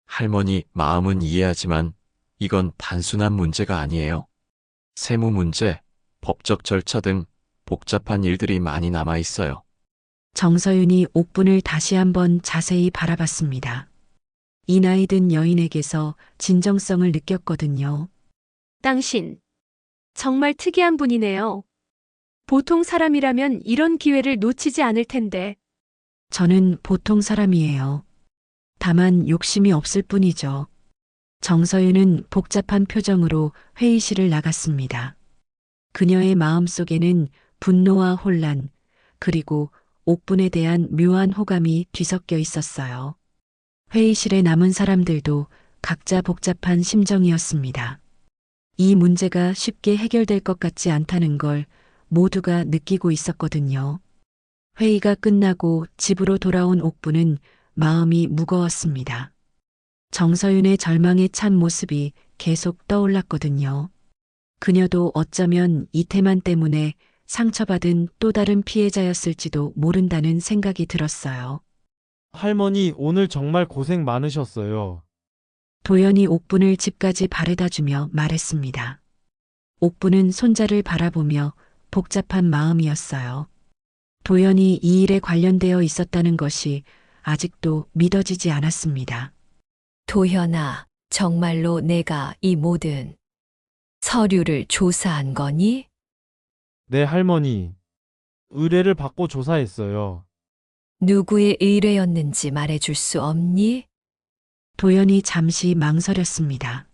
할머니 마음은 이해하지만 이건 단순한 문제가 아니에요. 세무 문제, 법적 절차 등 복잡한 일들이 많이 남아 있어요. 정서윤이 옥분을 다시 한번 자세히 바라봤습니다. 이 나이 든 여인에게서 진정성을 느꼈거든요. 당신, 정말 특이한 분이네요. 보통 사람이라면 이런 기회를 놓치지 않을 텐데. 저는 보통 사람이에요. 다만 욕심이 없을 뿐이죠. 정서윤은 복잡한 표정으로 회의실을 나갔습니다. 그녀의 마음속에는 분노와 혼란, 그리고 옥분에 대한 묘한 호감이 뒤섞여 있었어요. 회의실에 남은 사람들도 각자 복잡한 심정이었습니다. 이 문제가 쉽게 해결될 것 같지 않다는 걸 모두가 느끼고 있었거든요. 회의가 끝나고 집으로 돌아온 옥분은 마음이 무거웠습니다. 정서윤의 절망에 찬 모습이 계속 떠올랐거든요. 그녀도 어쩌면 이태만 때문에 상처받은 또 다른 피해자였을지도 모른다는 생각이 들었어요. 할머니, 오늘 정말 고생 많으셨어요. 도연이 옥분을 집까지 바래다주며 말했습니다. 옥분은 손자를 바라보며 복잡한 마음이었어요. 도연이 이 일에 관련되어 있었다는 것이 아직도 믿어지지 않았습니다. 도현아, 정말로 내가 이 모든 서류를 조사한 거니? 네, 할머니. 의뢰를 받고 조사했어요. 누구의 의뢰였는지 말해줄 수 없니? 도연이 잠시 망설였습니다.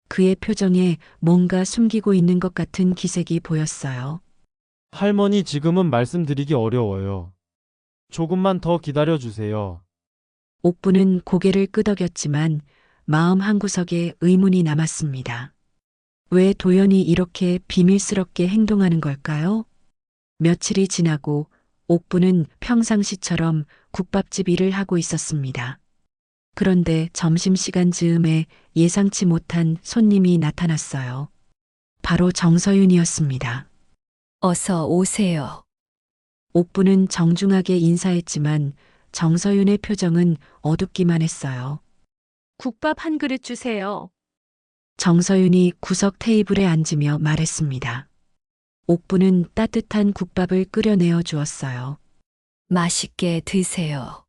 그의 표정에 뭔가 숨기고 있는 것 같은 기색이 보였어요. 할머니 지금은 말씀드리기 어려워요. 조금만 더 기다려 주세요. 옥부는 고개를 끄덕였지만 마음 한구석에 의문이 남았습니다. 왜 도연이 이렇게 비밀스럽게 행동하는 걸까요? 며칠이 지나고 옥부는 평상시처럼 국밥집 일을 하고 있었습니다. 그런데 점심시간 즈음에 예상치 못한 손님이 나타났어요. 바로 정서윤이었습니다. 어서 오세요. 옥부는 정중하게 인사했지만 정서윤의 표정은 어둡기만 했어요. 국밥 한 그릇 주세요. 정서윤이 구석 테이블에 앉으며 말했습니다. 옥부는 따뜻한 국밥을 끓여내어 주었어요. 맛있게 드세요.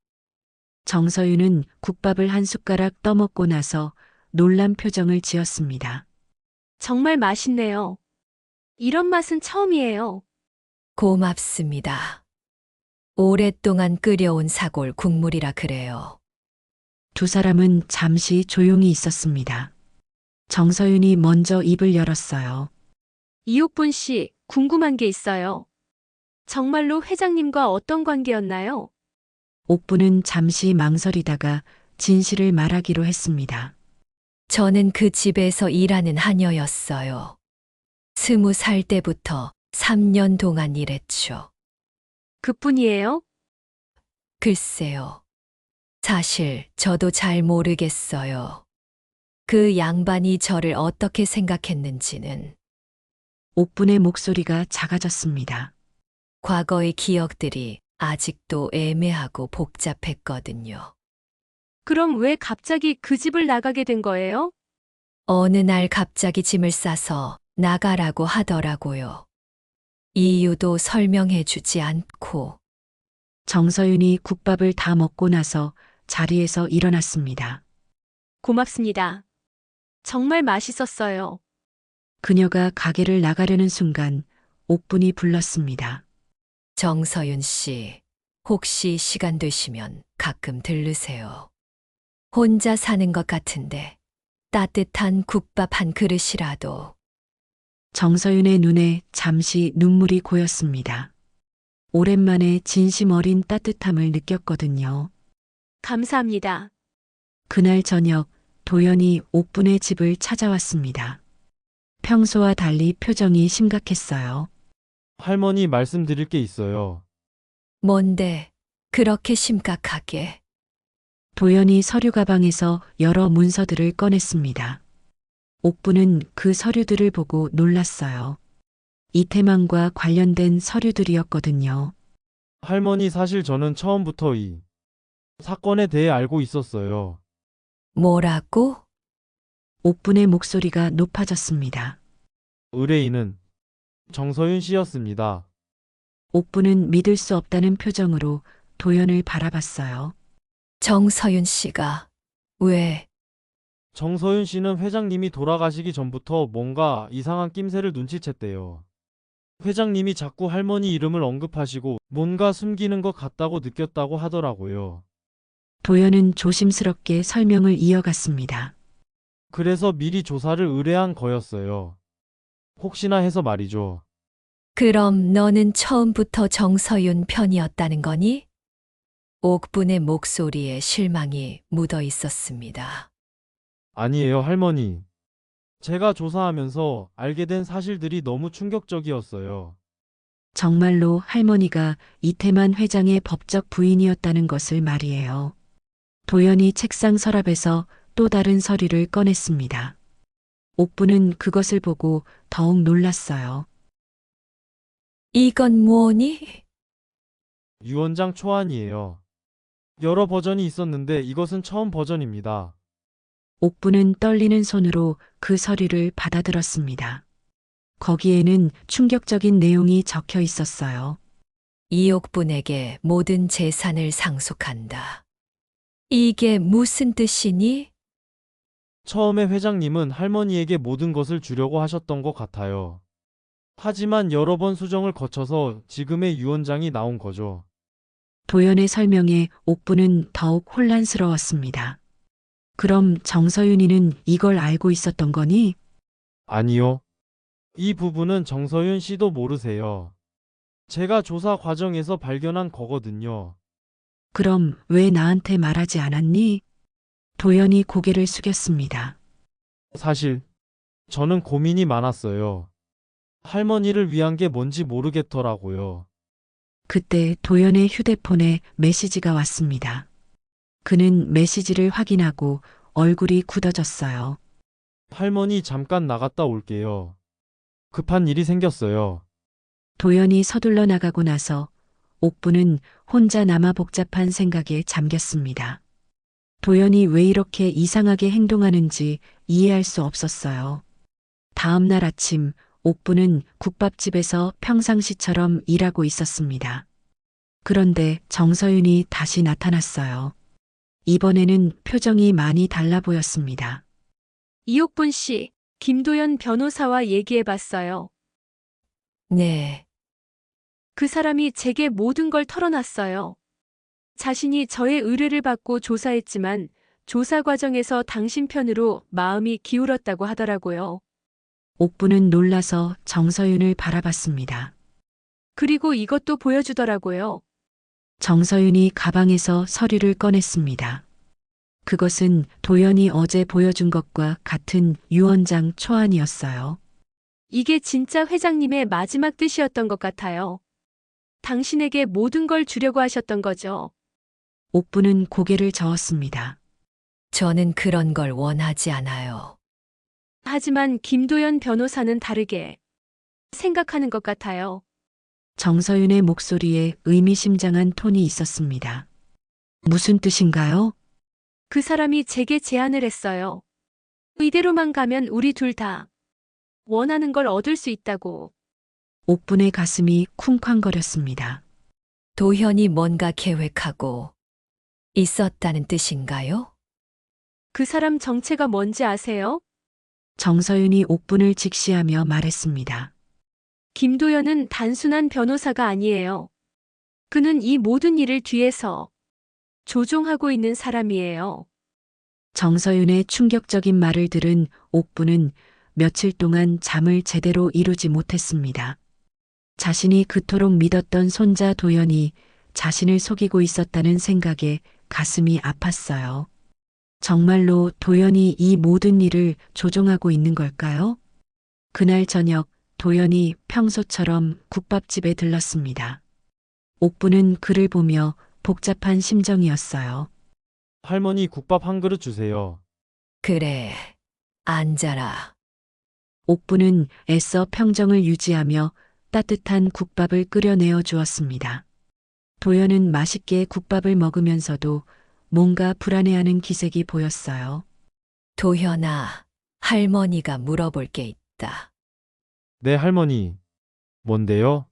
정서윤은 국밥을 한 숟가락 떠먹고 나서 놀란 표정을 지었습니다. 정말 맛있네요. 이런 맛은 처음이에요. 고맙습니다. 오랫동안 끓여온 사골 국물이라 그래요. 두 사람은 잠시 조용히 있었습니다. 정서윤이 먼저 입을 열었어요. 이옥분 씨, 궁금한 게 있어요. 정말로 회장님과 어떤 관계였나요? 옥부는 잠시 망설이다가 진실을 말하기로 했습니다. 저는 그 집에서 일하는 하녀였어요. 20살 때부터 3년 동안 일했죠. 그뿐이에요? 글쎄요. 사실 저도 잘 모르겠어요. 그 양반이 저를 어떻게 생각했는지는. 옥분의 목소리가 작아졌습니다. 과거의 기억들이 아직도 애매하고 복잡했거든요. 그럼 왜 갑자기 그 집을 나가게 된 거예요? 어느 날 갑자기 짐을 싸서 나가라고 하더라고요. 이유도 설명해 주지 않고. 정서윤이 국밥을 다 먹고 나서 자리에서 일어났습니다. 고맙습니다. 정말 맛있었어요. 그녀가 가게를 나가려는 순간 옥분이 불렀습니다. 정서윤 씨, 혹시 시간 되시면 가끔 들르세요. 혼자 사는 것 같은데 따뜻한 국밥 한 그릇이라도. 정서윤의 눈에 잠시 눈물이 고였습니다. 오랜만에 진심 어린 따뜻함을 느꼈거든요. 감사합니다. 그날 저녁 도연이 옥분의 집을 찾아왔습니다. 평소와 달리 표정이 심각했어요. 할머니 말씀드릴 게 있어요. 뭔데 그렇게 심각하게. 도연이 서류 가방에서 여러 문서들을 꺼냈습니다. 옥부는 그 서류들을 보고 놀랐어요. 이태만과 관련된 서류들이었거든요. 할머니 사실 저는 처음부터 이 사건에 대해 알고 있었어요. 뭐라고? 옥분의 목소리가 높아졌습니다. 의뢰인은 정서윤 씨였습니다. 옥부는 믿을 수 없다는 표정으로 도연을 바라봤어요. 정서윤 씨가 왜? 정서윤 씨는 회장님이 돌아가시기 전부터 뭔가 이상한 낌새를 눈치챘대요. 회장님이 자꾸 할머니 이름을 언급하시고 뭔가 숨기는 것 같다고 느꼈다고 하더라고요. 도연은 조심스럽게 설명을 이어갔습니다. 그래서 미리 조사를 의뢰한 거였어요. 혹시나 해서 말이죠. 그럼 너는 처음부터 정서윤 편이었다는 거니? 옥분의 목소리에 실망이 묻어 있었습니다. 아니에요, 할머니. 제가 조사하면서 알게 된 사실들이 너무 충격적이었어요. 정말로 할머니가 이태만 회장의 법적 부인이었다는 것을 말이에요. 도연이 책상 서랍에서 또 다른 서류를 꺼냈습니다. 옥부는 그것을 보고 더욱 놀랐어요. 이건 뭐니? 유언장 초안이에요. 여러 버전이 있었는데 이것은 처음 버전입니다. 옥부는 떨리는 손으로 그 서류를 받아들었습니다. 거기에는 충격적인 내용이 적혀 있었어요. 이옥분에게 모든 재산을 상속한다. 이게 무슨 뜻이니? 처음에 회장님은 할머니에게 모든 것을 주려고 하셨던 것 같아요. 하지만 여러 번 수정을 거쳐서 지금의 유언장이 나온 거죠. 도연의 설명에 옥부는 더욱 혼란스러웠습니다. 그럼 정서윤이는 이걸 알고 있었던 거니? 아니요. 이 부분은 정서윤 씨도 모르세요. 제가 조사 과정에서 발견한 거거든요. 그럼 왜 나한테 말하지 않았니? 도연이 고개를 숙였습니다. 사실 저는 고민이 많았어요. 할머니를 위한 게 뭔지 모르겠더라고요. 그때 도연의 휴대폰에 메시지가 왔습니다. 그는 메시지를 확인하고 얼굴이 굳어졌어요. 할머니 잠깐 나갔다 올게요. 급한 일이 생겼어요. 도연이 서둘러 나가고 나서 옥부는 혼자 남아 복잡한 생각에 잠겼습니다. 도연이 왜 이렇게 이상하게 행동하는지 이해할 수 없었어요. 다음 날 아침 옥부는 국밥집에서 평상시처럼 일하고 있었습니다. 그런데 정서윤이 다시 나타났어요. 이번에는 표정이 많이 달라 보였습니다. 이옥분 씨, 김도연 변호사와 얘기해 봤어요. 네, 그 사람이 제게 모든 걸 털어놨어요. 자신이 저의 의뢰를 받고 조사했지만 조사 과정에서 당신 편으로 마음이 기울었다고 하더라고요. 옥부는 놀라서 정서윤을 바라봤습니다. 그리고 이것도 보여주더라고요. 정서윤이 가방에서 서류를 꺼냈습니다. 그것은 도연이 어제 보여준 것과 같은 유언장 초안이었어요. 이게 진짜 회장님의 마지막 뜻이었던 것 같아요. 당신에게 모든 걸 주려고 하셨던 거죠. 옥부는 고개를 저었습니다. 저는 그런 걸 원하지 않아요. 하지만 김도연 변호사는 다르게 생각하는 것 같아요. 정서윤의 목소리에 의미심장한 톤이 있었습니다. 무슨 뜻인가요? 그 사람이 제게 제안을 했어요. 이대로만 가면 우리 둘 다 원하는 걸 얻을 수 있다고. 옥분의 가슴이 쿵쾅거렸습니다. 도현이 뭔가 계획하고 있었다는 뜻인가요? 그 사람 정체가 뭔지 아세요? 정서윤이 옥분을 직시하며 말했습니다. 김도연은 단순한 변호사가 아니에요. 그는 이 모든 일을 뒤에서 조종하고 있는 사람이에요. 정서윤의 충격적인 말을 들은 옥부는 며칠 동안 잠을 제대로 이루지 못했습니다. 자신이 그토록 믿었던 손자 도연이 자신을 속이고 있었다는 생각에 가슴이 아팠어요. 정말로 도연이 이 모든 일을 조종하고 있는 걸까요? 그날 저녁 도연이 평소처럼 국밥집에 들렀습니다. 옥부는 그를 보며 복잡한 심정이었어요. 할머니 국밥 한 그릇 주세요. 그래, 앉아라. 옥부는 애써 평정을 유지하며 따뜻한 국밥을 끓여내어 주었습니다. 도연은 맛있게 국밥을 먹으면서도 뭔가 불안해하는 기색이 보였어요. 도현아, 할머니가 물어볼 게 있다. 네, 할머니. 뭔데요?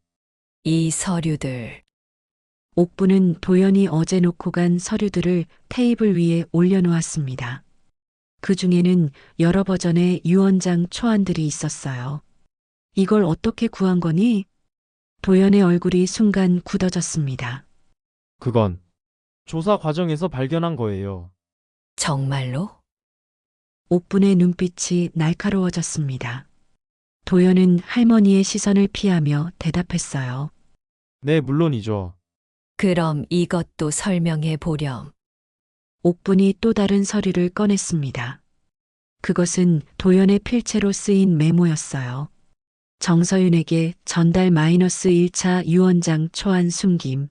이 서류들, 옥부는 도연이 어제 놓고 간 서류들을 테이블 위에 올려놓았습니다. 그 중에는 여러 버전의 유언장 초안들이 있었어요. 이걸 어떻게 구한 거니? 도연의 얼굴이 순간 굳어졌습니다. 그건 조사 과정에서 발견한 거예요. 정말로? 옥분의 눈빛이 날카로워졌습니다. 도연은 할머니의 시선을 피하며 대답했어요. 네, 물론이죠. 그럼 이것도 설명해 보렴. 옥분이 또 다른 서류를 꺼냈습니다. 그것은 도연의 필체로 쓰인 메모였어요. 정서윤에게 전달 -1차 유언장 초안 숨김.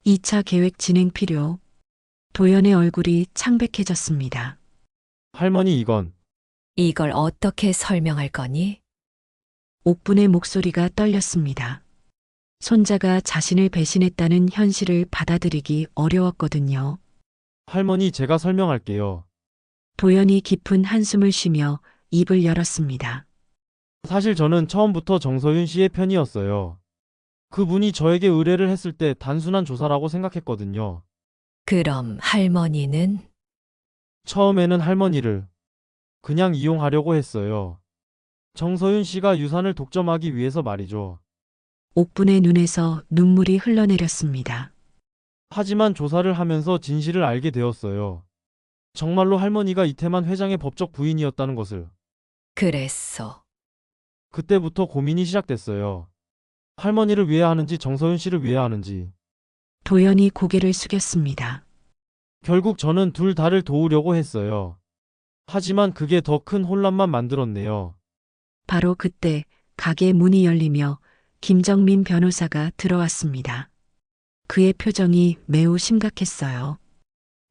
2차 계획 진행 필요. 도연의 얼굴이 창백해졌습니다. 할머니 이건 이걸 어떻게 설명할 거니? 옥분의 목소리가 떨렸습니다. 손자가 자신을 배신했다는 현실을 받아들이기 어려웠거든요. 할머니 제가 설명할게요. 도연이 깊은 한숨을 쉬며 입을 열었습니다. 사실 저는 처음부터 정서윤 씨의 편이었어요. 그분이 저에게 의뢰를 했을 때 단순한 조사라고 생각했거든요. 그럼 할머니는? 처음에는 할머니를 그냥 이용하려고 했어요. 정서윤 씨가 유산을 독점하기 위해서 말이죠. 옥분의 눈에서 눈물이 흘러내렸습니다. 하지만 조사를 하면서 진실을 알게 되었어요. 정말로 할머니가 이태만 회장의 법적 부인이었다는 것을. 그랬어. 그때부터 고민이 시작됐어요. 할머니를 위해 하는지 정서윤 씨를 위해 하는지. 도연이 고개를 숙였습니다. 결국 저는 둘 다를 도우려고 했어요. 하지만 그게 더 큰 혼란만 만들었네요. 바로 그때 가게 문이 열리며 김정민 변호사가 들어왔습니다. 그의 표정이 매우 심각했어요.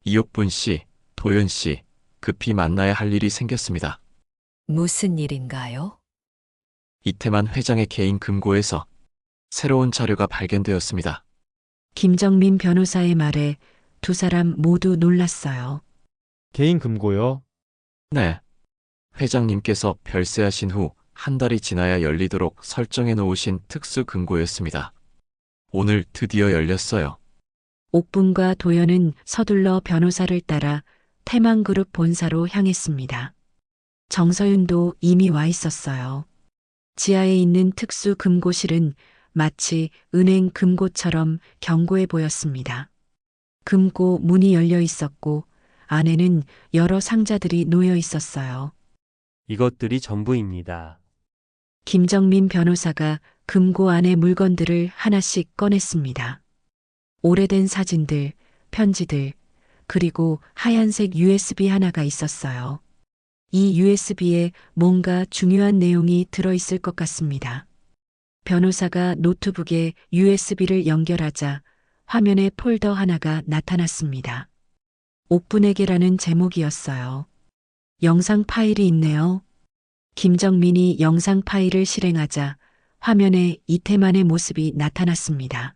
이옥분 씨, 도연 씨, 급히 만나야 할 일이 생겼습니다. 무슨 일인가요? 이태만 회장의 개인 금고에서 새로운 자료가 발견되었습니다. 김정민 변호사의 말에 두 사람 모두 놀랐어요. 개인 금고요. 네. 회장님께서 별세하신 후 한 달이 지나야 열리도록 설정해 놓으신 특수 금고였습니다. 오늘 드디어 열렸어요. 옥분과 도연은 서둘러 변호사를 따라 태만그룹 본사로 향했습니다. 정서윤도 이미 와 있었어요. 지하에 있는 특수 금고실은 마치 은행 금고처럼 견고해 보였습니다. 금고 문이 열려 있었고 안에는 여러 상자들이 놓여 있었어요. 이것들이 전부입니다. 김정민 변호사가 금고 안의 물건들을 하나씩 꺼냈습니다. 오래된 사진들, 편지들, 그리고 하얀색 USB 하나가 있었어요. 이 USB에 뭔가 중요한 내용이 들어있을 것 같습니다. 변호사가 노트북에 USB를 연결하자 화면에 폴더 하나가 나타났습니다. 옥분에게라는 제목이었어요. 영상 파일이 있네요. 김정민이 영상 파일을 실행하자 화면에 이태만의 모습이 나타났습니다.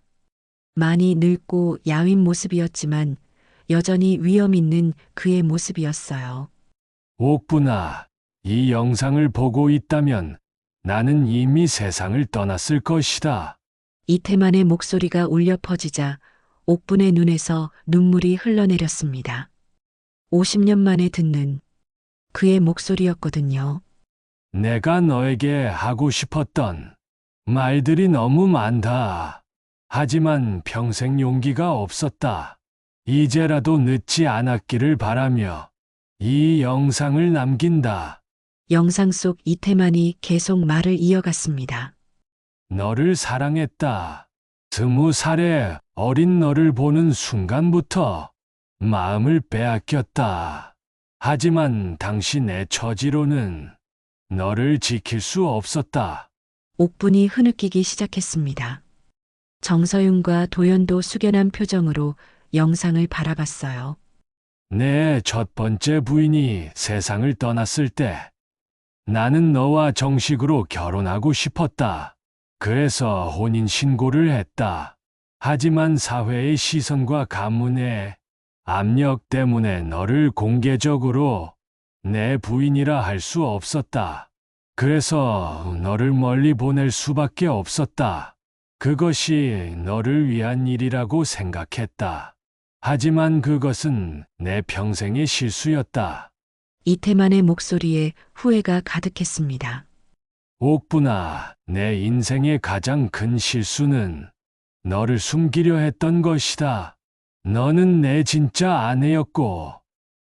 많이 늙고 야윈 모습이었지만 여전히 위험 있는 그의 모습이었어요. 옥분아, 이 영상을 보고 있다면 나는 이미 세상을 떠났을 것이다. 이태만의 목소리가 울려 퍼지자 옥분의 눈에서 눈물이 흘러내렸습니다. 50년 만에 듣는 그의 목소리였거든요. 내가 너에게 하고 싶었던 말들이 너무 많다. 하지만 평생 용기가 없었다. 이제라도 늦지 않았기를 바라며 이 영상을 남긴다. 영상 속 이태만이 계속 말을 이어갔습니다. 너를 사랑했다. 20살의 어린 너를 보는 순간부터 마음을 빼앗겼다. 하지만 당신의 처지로는 너를 지킬 수 없었다. 옥분이 흐느끼기 시작했습니다. 정서윤과 도연도 숙연한 표정으로 영상을 바라봤어요. 내 첫 번째 부인이 세상을 떠났을 때 나는 너와 정식으로 결혼하고 싶었다. 그래서 혼인신고를 했다. 하지만 사회의 시선과 가문의 압력 때문에 너를 공개적으로 내 부인이라 할 수 없었다. 그래서 너를 멀리 보낼 수밖에 없었다. 그것이 너를 위한 일이라고 생각했다. 하지만 그것은 내 평생의 실수였다. 이태만의 목소리에 후회가 가득했습니다. 옥분아, 내 인생의 가장 큰 실수는 너를 숨기려 했던 것이다. 너는 내 진짜 아내였고,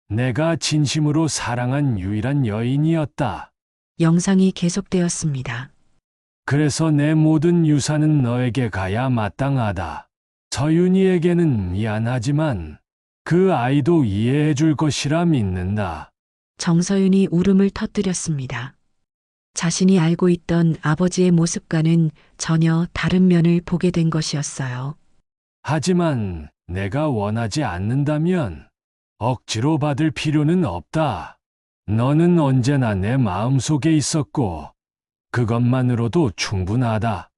내가 진심으로 사랑한 유일한 여인이었다. 영상이 계속되었습니다. 그래서 내 모든 유산은 너에게 가야 마땅하다. 서윤이에게는 미안하지만 그 아이도 이해해 줄 것이라 믿는다. 정서윤이 울음을 터뜨렸습니다. 자신이 알고 있던 아버지의 모습과는 전혀 다른 면을 보게 된 것이었어요. 하지만 내가 원하지 않는다면 억지로 받을 필요는 없다. 너는 언제나 내 마음속에 있었고 그것만으로도 충분하다.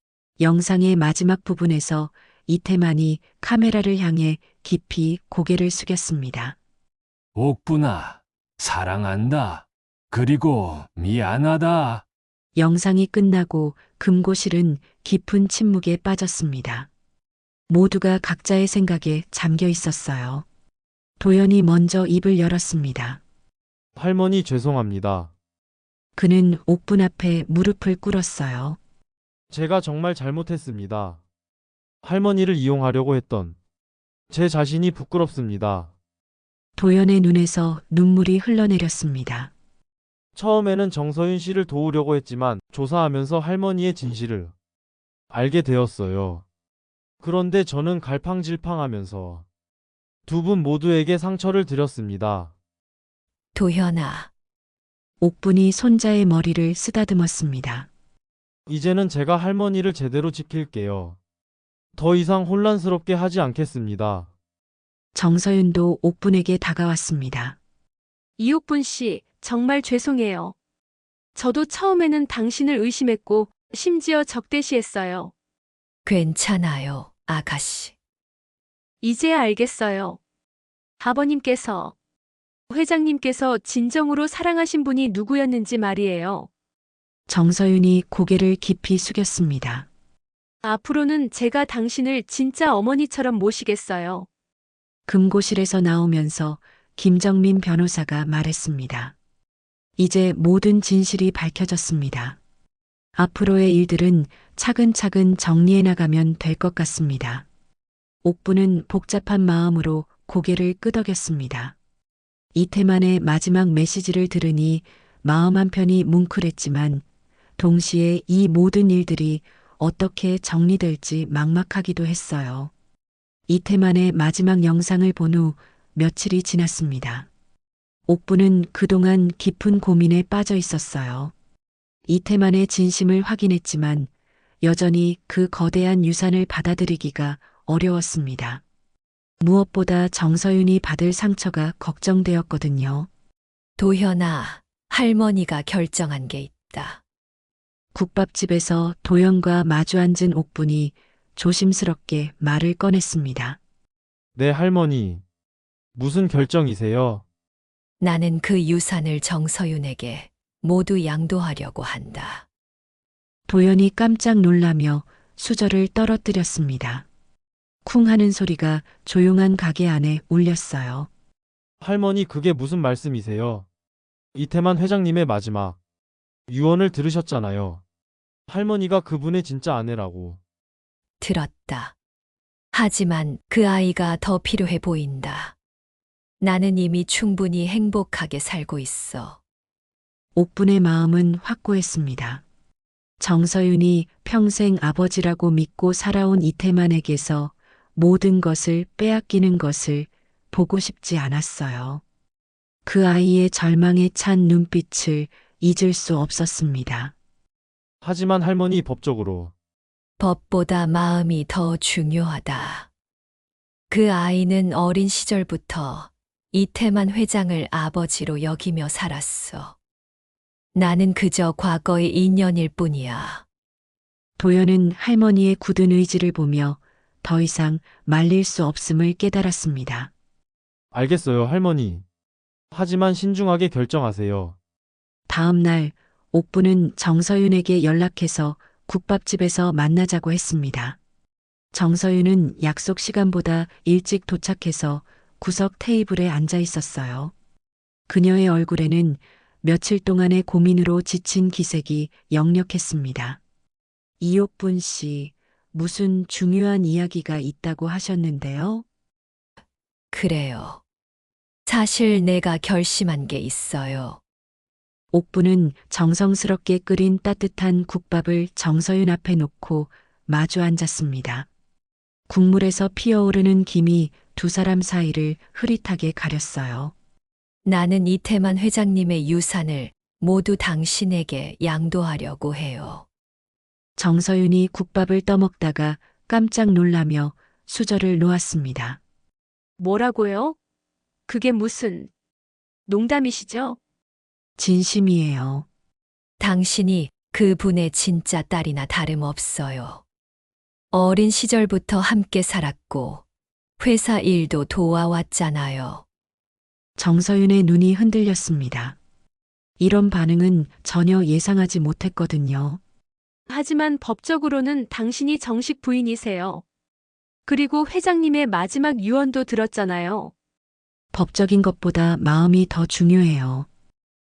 영상의 마지막 부분에서 이태만이 카메라를 향해 깊이 고개를 숙였습니다. 옥분아, 사랑한다. 그리고 미안하다. 영상이 끝나고 금고실은 깊은 침묵에 빠졌습니다. 모두가 각자의 생각에 잠겨 있었어요. 도연이 먼저 입을 열었습니다. 할머니 죄송합니다. 그는 옥분 앞에 무릎을 꿇었어요. 제가 정말 잘못했습니다. 할머니를 이용하려고 했던 제 자신이 부끄럽습니다. 도연의 눈에서 눈물이 흘러내렸습니다. 처음에는 정서윤 씨를 도우려고 했지만 조사하면서 할머니의 진실을 알게 되었어요. 그런데 저는 갈팡질팡하면서 두 분 모두에게 상처를 드렸습니다. 도현아, 옥분이 손자의 머리를 쓰다듬었습니다. 이제는 제가 할머니를 제대로 지킬게요. 더 이상 혼란스럽게 하지 않겠습니다. 정서윤도 옥분에게 다가왔습니다. 이옥분 씨, 정말 죄송해요. 저도 처음에는 당신을 의심했고 심지어 적대시했어요. 괜찮아요, 아가씨. 이제야 알겠어요. 아버님께서, 회장님께서 진정으로 사랑하신 분이 누구였는지 말이에요. 정서윤이 고개를 깊이 숙였습니다. 앞으로는 제가 당신을 진짜 어머니처럼 모시겠어요. 금고실에서 나오면서 김정민 변호사가 말했습니다. 이제 모든 진실이 밝혀졌습니다. 앞으로의 일들은 차근차근 정리해 나가면 될 것 같습니다. 옥부는 복잡한 마음으로 고개를 끄덕였습니다. 이태만의 마지막 메시지를 들으니 마음 한편이 뭉클했지만 동시에 이 모든 일들이 어떻게 정리될지 막막하기도 했어요. 이태만의 마지막 영상을 본 후 며칠이 지났습니다. 옥부는 그동안 깊은 고민에 빠져 있었어요. 이태만의 진심을 확인했지만 여전히 그 거대한 유산을 받아들이기가 어려웠습니다. 무엇보다 정서윤이 받을 상처가 걱정되었거든요. 도현아, 할머니가 결정한 게 있다. 국밥집에서 도연과 마주 앉은 옥분이 조심스럽게 말을 꺼냈습니다. 네, 할머니. 무슨 결정이세요? 나는 그 유산을 정서윤에게 모두 양도하려고 한다. 도연이 깜짝 놀라며 수저를 떨어뜨렸습니다. 쿵 하는 소리가 조용한 가게 안에 울렸어요. 할머니, 그게 무슨 말씀이세요? 이태만 회장님의 마지막 유언을 들으셨잖아요. 할머니가 그분의 진짜 아내라고. 들었다. 하지만 그 아이가 더 필요해 보인다. 나는 이미 충분히 행복하게 살고 있어. 옥분의 마음은 확고했습니다. 정서윤이 평생 아버지라고 믿고 살아온 이태만에게서 모든 것을 빼앗기는 것을 보고 싶지 않았어요. 그 아이의 절망에 찬 눈빛을 잊을 수 없었습니다. 하지만 할머니, 법적으로 법보다 마음이 더 중요하다. 그 아이는 어린 시절부터 이태만 회장을 아버지로 여기며 살았어. 나는 그저 과거의 인연일 뿐이야. 도연은 할머니의 굳은 의지를 보며 더 이상 말릴 수 없음을 깨달았습니다. 알겠어요, 할머니. 하지만 신중하게 결정하세요. 다음 날 옥부는 정서윤에게 연락해서 국밥집에서 만나자고 했습니다. 정서윤은 약속 시간보다 일찍 도착해서 구석 테이블에 앉아 있었어요. 그녀의 얼굴에는 며칠 동안의 고민으로 지친 기색이 역력했습니다. 이옥분 씨, 무슨 중요한 이야기가 있다고 하셨는데요? 그래요. 사실 내가 결심한 게 있어요. 옥부는 정성스럽게 끓인 따뜻한 국밥을 정서윤 앞에 놓고 마주 앉았습니다. 국물에서 피어오르는 김이 두 사람 사이를 흐릿하게 가렸어요. 나는 이태만 회장님의 유산을 모두 당신에게 양도하려고 해요. 정서윤이 국밥을 떠먹다가 깜짝 놀라며 수저를 놓았습니다. 뭐라고요? 그게 무슨 농담이시죠? 진심이에요. 당신이 그분의 진짜 딸이나 다름없어요. 어린 시절부터 함께 살았고 회사 일도 도와왔잖아요. 정서윤의 눈이 흔들렸습니다. 이런 반응은 전혀 예상하지 못했거든요. 하지만 법적으로는 당신이 정식 부인이세요. 그리고 회장님의 마지막 유언도 들었잖아요. 법적인 것보다 마음이 더 중요해요.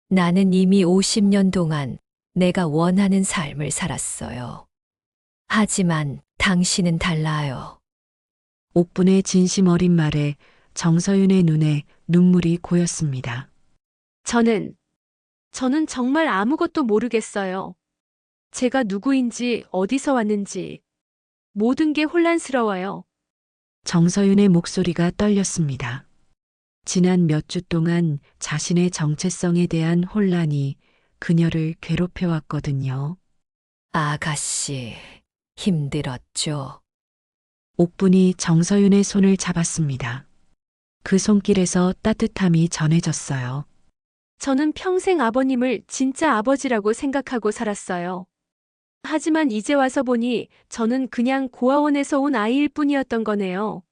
나는 이미 50년 동안 내가 원하는 삶을 살았어요. 하지만 당신은 달라요. 옥분의 진심 어린 말에 정서윤의 눈에 눈물이 고였습니다. 저는 정말 아무것도 모르겠어요. 제가 누구인지 어디서 왔는지 모든 게 혼란스러워요. 정서윤의 목소리가 떨렸습니다. 지난 몇 주 동안 자신의 정체성에 대한 혼란이 그녀를 괴롭혀왔거든요. 아가씨, 힘들었죠. 옥분이 정서윤의 손을 잡았습니다. 그 손길에서 따뜻함이 전해졌어요. 저는 평생 아버님을 진짜 아버지라고 생각하고 살았어요. 하지만 이제 와서 보니 저는 그냥 고아원에서 온 아이일 뿐이었던 거네요.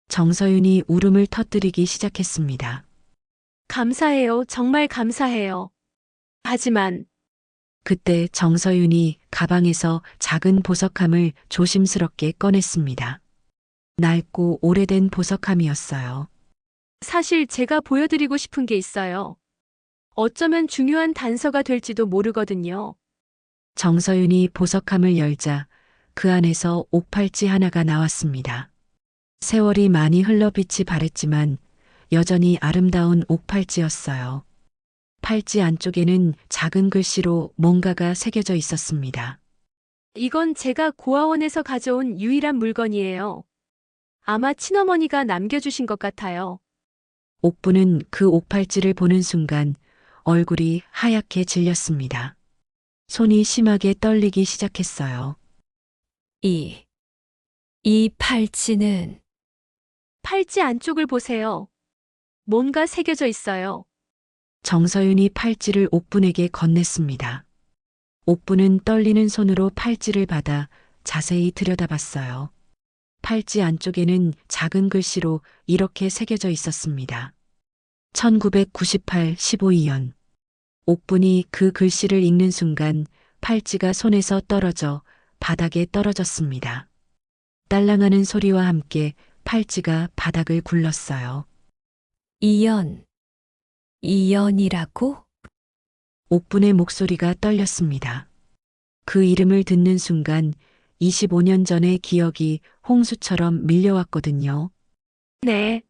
정서윤이 울음을 터뜨리기 시작했습니다. 감사해요. 정말 감사해요. 하지만 그때 정서윤이 가방에서 작은 보석함을 조심스럽게 꺼냈습니다. 낡고 오래된 보석함이었어요. 사실 제가 보여드리고 싶은 게 있어요. 어쩌면 중요한 단서가 될지도 모르거든요. 정서윤이 보석함을 열자 그 안에서 옥팔찌 하나가 나왔습니다. 세월이 많이 흘러 빛이 바랬지만 여전히 아름다운 옥팔찌였어요. 팔찌 안쪽에는 작은 글씨로 뭔가가 새겨져 있었습니다. 이건 제가 고아원에서 가져온 유일한 물건이에요. 아마 친어머니가 남겨주신 것 같아요. 옥부는 그 옥팔찌를 보는 순간 얼굴이 하얗게 질렸습니다. 손이 심하게 떨리기 시작했어요. 이 팔찌는 팔찌 안쪽을 보세요. 뭔가 새겨져 있어요. 정서윤이 팔찌를 옥분에게 건넸습니다. 옥분은 떨리는 손으로 팔찌를 받아 자세히 들여다봤어요. 팔찌 안쪽에는 작은 글씨로 이렇게 새겨져 있었습니다. 1998 15이연. 옥분이 그 글씨를 읽는 순간 팔찌가 손에서 떨어져 바닥에 떨어졌습니다. 딸랑하는 소리와 함께 팔찌가 바닥을 굴렀어요. 이연이라고? 옥분의 목소리가 떨렸습니다. 그 이름을 듣는 순간 25년 전의 기억이 홍수처럼 밀려왔거든요. 네.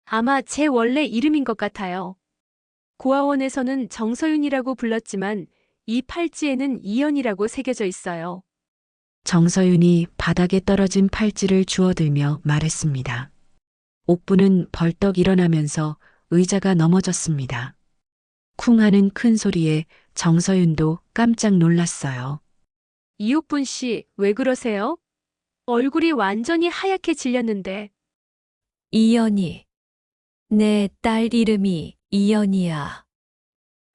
아마 제 원래 이름인 것 같아요. 고아원에서는 정서윤이라고 불렀지만 이 팔찌에는 이연이라고 새겨져 있어요. 정서윤이 바닥에 떨어진 팔찌를 주워들며 말했습니다. 옥부는 벌떡 일어나면서 의자가 넘어졌습니다. 쿵 하는 큰 소리에 정서윤도 깜짝 놀랐어요. 이옥분 씨, 왜 그러세요? 얼굴이 완전히 하얗게 질렸는데. 이연이. 내 딸 이름이 이연이야.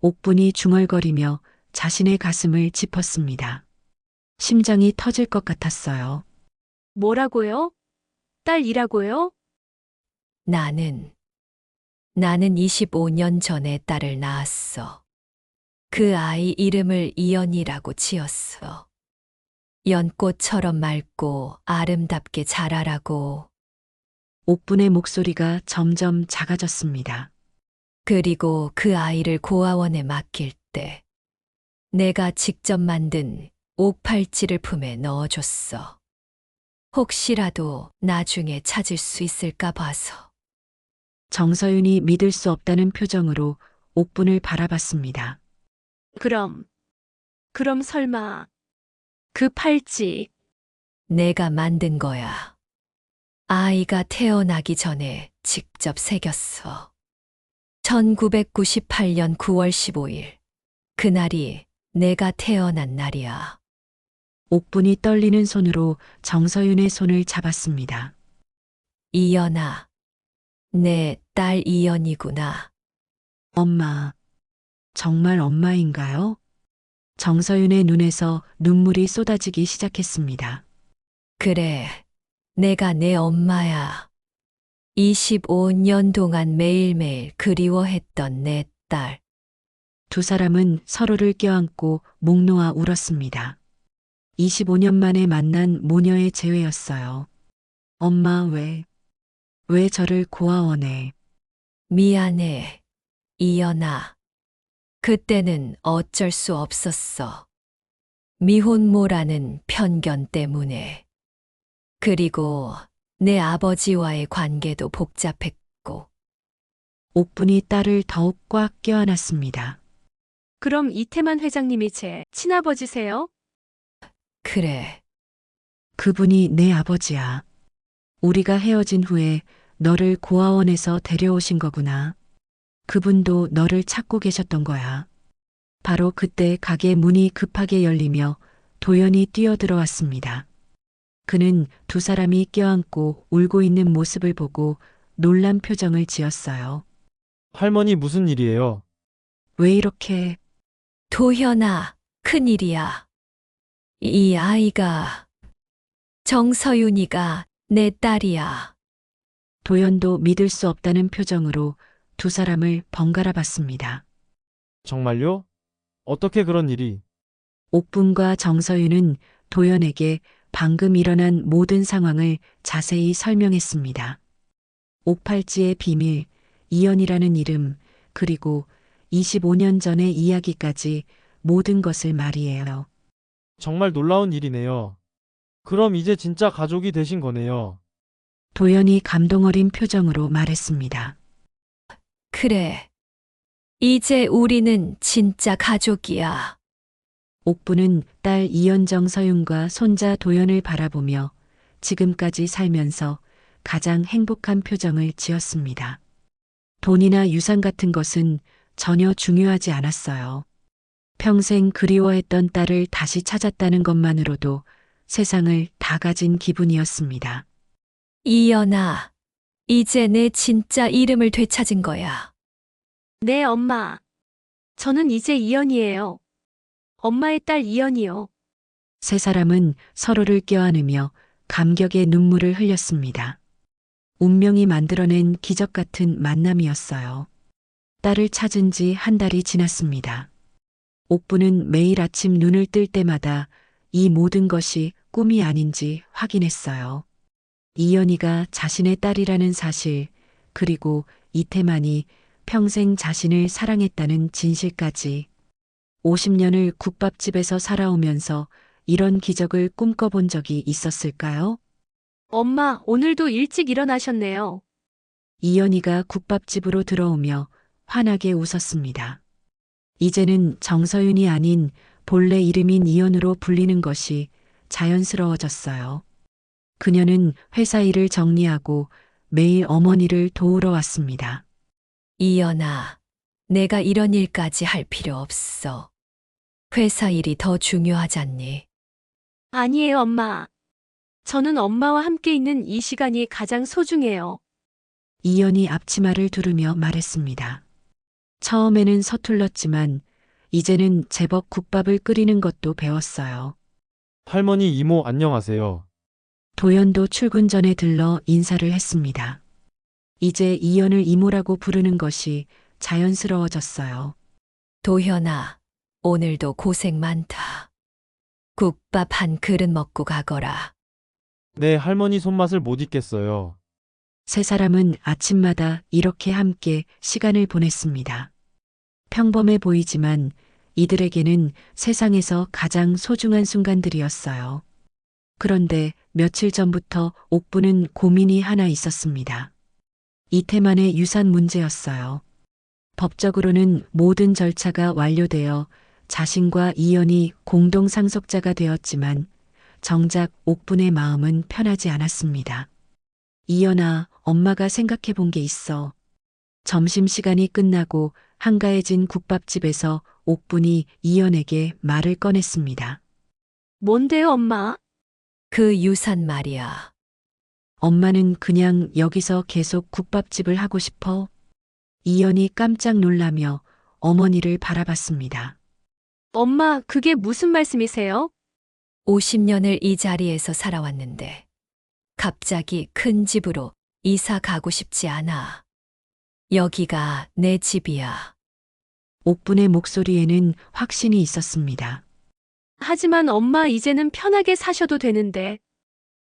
옥분이 중얼거리며 자신의 가슴을 짚었습니다. 심장이 터질 것 같았어요. 뭐라고요? 딸이라고요? 나는 25년 전에 딸을 낳았어. 그 아이 이름을 이연이라고 지었어. 연꽃처럼 맑고 아름답게 자라라고. 옥분의 목소리가 점점 작아졌습니다. 그리고 그 아이를 고아원에 맡길 때 내가 직접 만든 옥팔찌를 품에 넣어줬어. 혹시라도 나중에 찾을 수 있을까 봐서. 정서윤이 믿을 수 없다는 표정으로 옥분을 바라봤습니다. 그럼 설마 그 팔찌 내가 만든 거야. 아이가 태어나기 전에 직접 새겼어. 1998년 9월 15일. 그날이 내가 태어난 날이야. 옥분이 떨리는 손으로 정서윤의 손을 잡았습니다. 이연아. 내 딸 이연이구나. 엄마, 정말 엄마인가요? 정서윤의 눈에서 눈물이 쏟아지기 시작했습니다. 그래. 내가 내 엄마야. 25년 동안 매일매일 그리워했던 내 딸. 두 사람은 서로를 껴안고 목 놓아 울었습니다. 25년 만에 만난 모녀의 재회였어요. 엄마 왜 저를 고아원에. 미안해, 이연아. 그때는 어쩔 수 없었어. 미혼모라는 편견 때문에. 그리고 내 아버지와의 관계도 복잡했고. 옥분이 딸을 더욱 꽉 껴안았습니다. 그럼 이태만 회장님이 제 친아버지세요? 그래. 그분이 내 아버지야. 우리가 헤어진 후에 너를 고아원에서 데려오신 거구나. 그분도 너를 찾고 계셨던 거야. 바로 그때 가게 문이 급하게 열리며 도연이 뛰어들어왔습니다. 그는 두 사람이 껴안고 울고 있는 모습을 보고 놀란 표정을 지었어요. 할머니 무슨 일이에요? 왜 이렇게 도현아, 큰일이야. 이 아이가 정서윤이가 내 딸이야. 도연도 믿을 수 없다는 표정으로 두 사람을 번갈아 봤습니다. 정말요? 어떻게 그런 일이? 옥분과 정서윤은 도연에게 방금 일어난 모든 상황을 자세히 설명했습니다. 옥팔지의 비밀, 이연이라는 이름, 그리고 25년 전의 이야기까지 모든 것을 말이에요. 정말 놀라운 일이네요. 그럼 이제 진짜 가족이 되신 거네요. 도연이 감동 어린 표정으로 말했습니다. 그래. 이제 우리는 진짜 가족이야. 옥부는 딸 이연정 서윤과 손자 도연을 바라보며 지금까지 살면서 가장 행복한 표정을 지었습니다. 돈이나 유산 같은 것은 전혀 중요하지 않았어요. 평생 그리워했던 딸을 다시 찾았다는 것만으로도 세상을 다 가진 기분이었습니다. 이연아, 이제 내 진짜 이름을 되찾은 거야. 네, 엄마. 저는 이제 이연이에요. 엄마의 딸 이연이요. 세 사람은 서로를 껴안으며 감격의 눈물을 흘렸습니다. 운명이 만들어낸 기적 같은 만남이었어요. 딸을 찾은 지 한 달이 지났습니다. 옥부는 매일 아침 눈을 뜰 때마다 이 모든 것이 꿈이 아닌지 확인했어요. 이연이가 자신의 딸이라는 사실, 그리고 이태만이 평생 자신을 사랑했다는 진실까지. 50년을 국밥집에서 살아오면서 이런 기적을 꿈꿔본 적이 있었을까요? 엄마, 오늘도 일찍 일어나셨네요. 이연이가 국밥집으로 들어오며 환하게 웃었습니다. 이제는 정서윤이 아닌 본래 이름인 이연으로 불리는 것이 자연스러워졌어요. 그녀는 회사 일을 정리하고 매일 어머니를 도우러 왔습니다. 이연아, 내가 이런 일까지 할 필요 없어. 회사 일이 더 중요하잖니. 아니에요, 엄마. 저는 엄마와 함께 있는 이 시간이 가장 소중해요. 이연이 앞치마를 두르며 말했습니다. 처음에는 서툴렀지만 이제는 제법 국밥을 끓이는 것도 배웠어요. 할머니, 이모 안녕하세요. 도연도 출근 전에 들러 인사를 했습니다. 이제 이연을 이모라고 부르는 것이 자연스러워졌어요. 도현아, 오늘도 고생 많다. 국밥 한 그릇 먹고 가거라. 네, 할머니 손맛을 못 잊겠어요. 세 사람은 아침마다 이렇게 함께 시간을 보냈습니다. 평범해 보이지만 이들에게는 세상에서 가장 소중한 순간들이었어요. 그런데 며칠 전부터 옥부는 고민이 하나 있었습니다. 이태만의 유산 문제였어요. 법적으로는 모든 절차가 완료되어 자신과 이연이 공동 상속자가 되었지만 정작 옥분의 마음은 편하지 않았습니다. 이연아, 엄마가 생각해 본 게 있어. 점심시간이 끝나고 한가해진 국밥집에서 옥분이 이연에게 말을 꺼냈습니다. 뭔데요, 엄마? 그 유산 말이야. 엄마는 그냥 여기서 계속 국밥집을 하고 싶어? 이연이 깜짝 놀라며 어머니를 바라봤습니다. 엄마, 그게 무슨 말씀이세요? 50년을 이 자리에서 살아왔는데 갑자기 큰 집으로 이사 가고 싶지 않아. 여기가 내 집이야. 옥분의 목소리에는 확신이 있었습니다. 하지만 엄마, 이제는 편하게 사셔도 되는데.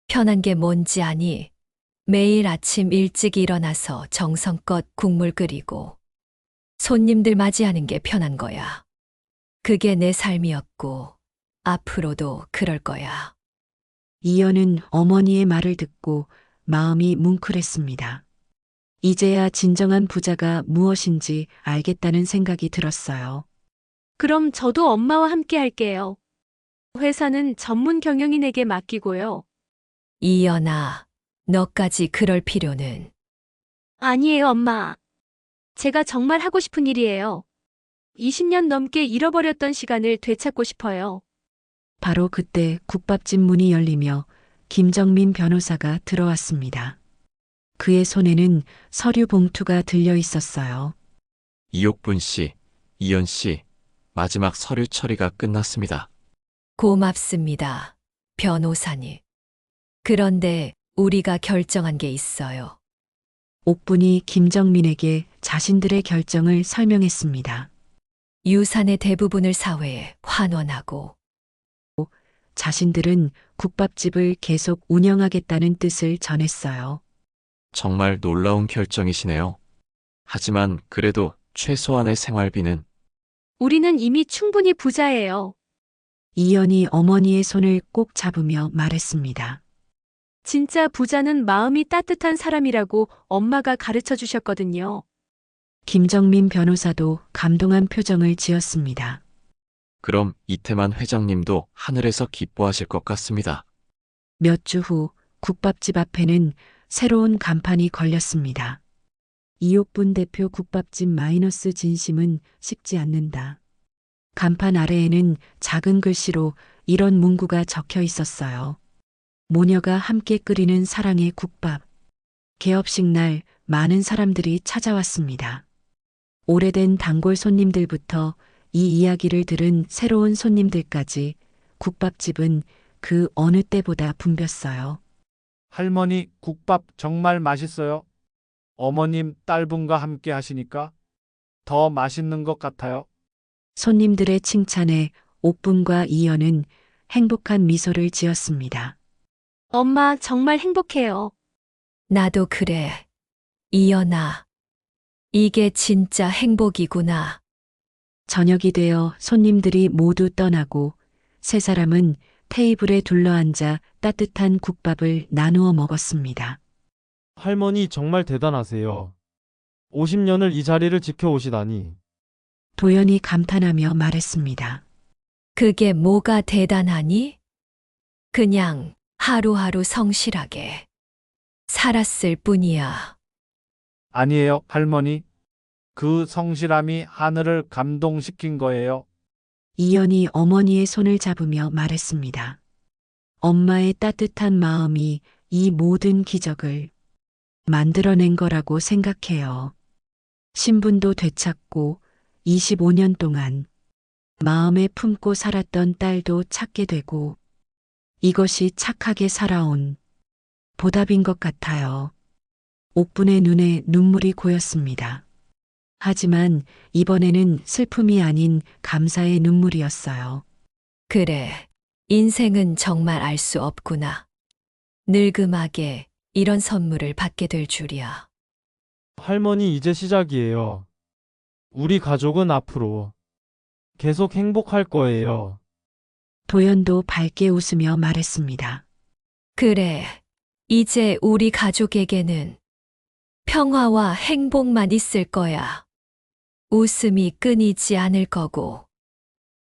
편한 게 뭔지 아니? 매일 아침 일찍 일어나서 정성껏 국물 끓이고 손님들 맞이하는 게 편한 거야. 그게 내 삶이었고 앞으로도 그럴 거야. 이연은 어머니의 말을 듣고 마음이 뭉클했습니다. 이제야 진정한 부자가 무엇인지 알겠다는 생각이 들었어요. 그럼 저도 엄마와 함께 할게요. 회사는 전문 경영인에게 맡기고요. 이연아, 너까지 그럴 필요는. 아니에요, 엄마. 제가 정말 하고 싶은 일이에요. 20년 넘게 잃어버렸던 시간을 되찾고 싶어요. 바로 그때 국밥집 문이 열리며 김정민 변호사가 들어왔습니다. 그의 손에는 서류 봉투가 들려 있었어요. 이옥분 씨, 이연 씨, 마지막 서류 처리가 끝났습니다. 고맙습니다, 변호사님. 그런데 우리가 결정한 게 있어요. 옥분이 김정민에게 자신들의 결정을 설명했습니다. 유산의 대부분을 사회에 환원하고 자신들은 국밥집을 계속 운영하겠다는 뜻을 전했어요. 정말 놀라운 결정이시네요. 하지만 그래도 최소한의 생활비는 우리는 이미 충분히 부자예요. 이연이 어머니의 손을 꼭 잡으며 말했습니다. 진짜 부자는 마음이 따뜻한 사람이라고 엄마가 가르쳐 주셨거든요. 김정민 변호사도 감동한 표정을 지었습니다. 그럼 이태만 회장님도 하늘에서 기뻐하실 것 같습니다. 몇 주 후 국밥집 앞에는 새로운 간판이 걸렸습니다. 이옥분 대표 국밥집 마이너스 진심은 식지 않는다. 간판 아래에는 작은 글씨로 이런 문구가 적혀 있었어요. 모녀가 함께 끓이는 사랑의 국밥. 개업식 날 많은 사람들이 찾아왔습니다. 오래된 단골 손님들부터 이 이야기를 들은 새로운 손님들까지 국밥집은 그 어느 때보다 붐볐어요. 할머니, 국밥 정말 맛있어요. 어머님, 딸분과 함께 하시니까 더 맛있는 것 같아요. 손님들의 칭찬에 옥분과 이연은 행복한 미소를 지었습니다. 엄마 정말 행복해요. 나도 그래. 이연아, 이게 진짜 행복이구나. 저녁이 되어 손님들이 모두 떠나고 세 사람은 테이블에 둘러앉아 따뜻한 국밥을 나누어 먹었습니다. 할머니 정말 대단하세요. 50년을 이 자리를 지켜오시다니. 도연이 감탄하며 말했습니다. 그게 뭐가 대단하니? 그냥 하루하루 성실하게 살았을 뿐이야. 아니에요, 할머니. 그 성실함이 하늘을 감동시킨 거예요. 이연이 어머니의 손을 잡으며 말했습니다. 엄마의 따뜻한 마음이 이 모든 기적을 만들어낸 거라고 생각해요. 신분도 되찾고 25년 동안 마음에 품고 살았던 딸도 찾게 되고 이것이 착하게 살아온 보답인 것 같아요. 옥분의 눈에 눈물이 고였습니다. 하지만 이번에는 슬픔이 아닌 감사의 눈물이었어요. 그래, 인생은 정말 알 수 없구나. 늙음하게 이런 선물을 받게 될 줄이야. 할머니 이제 시작이에요. 우리 가족은 앞으로 계속 행복할 거예요. 도연도 밝게 웃으며 말했습니다. 그래, 이제 우리 가족에게는 평화와 행복만 있을 거야. 웃음이 끊이지 않을 거고.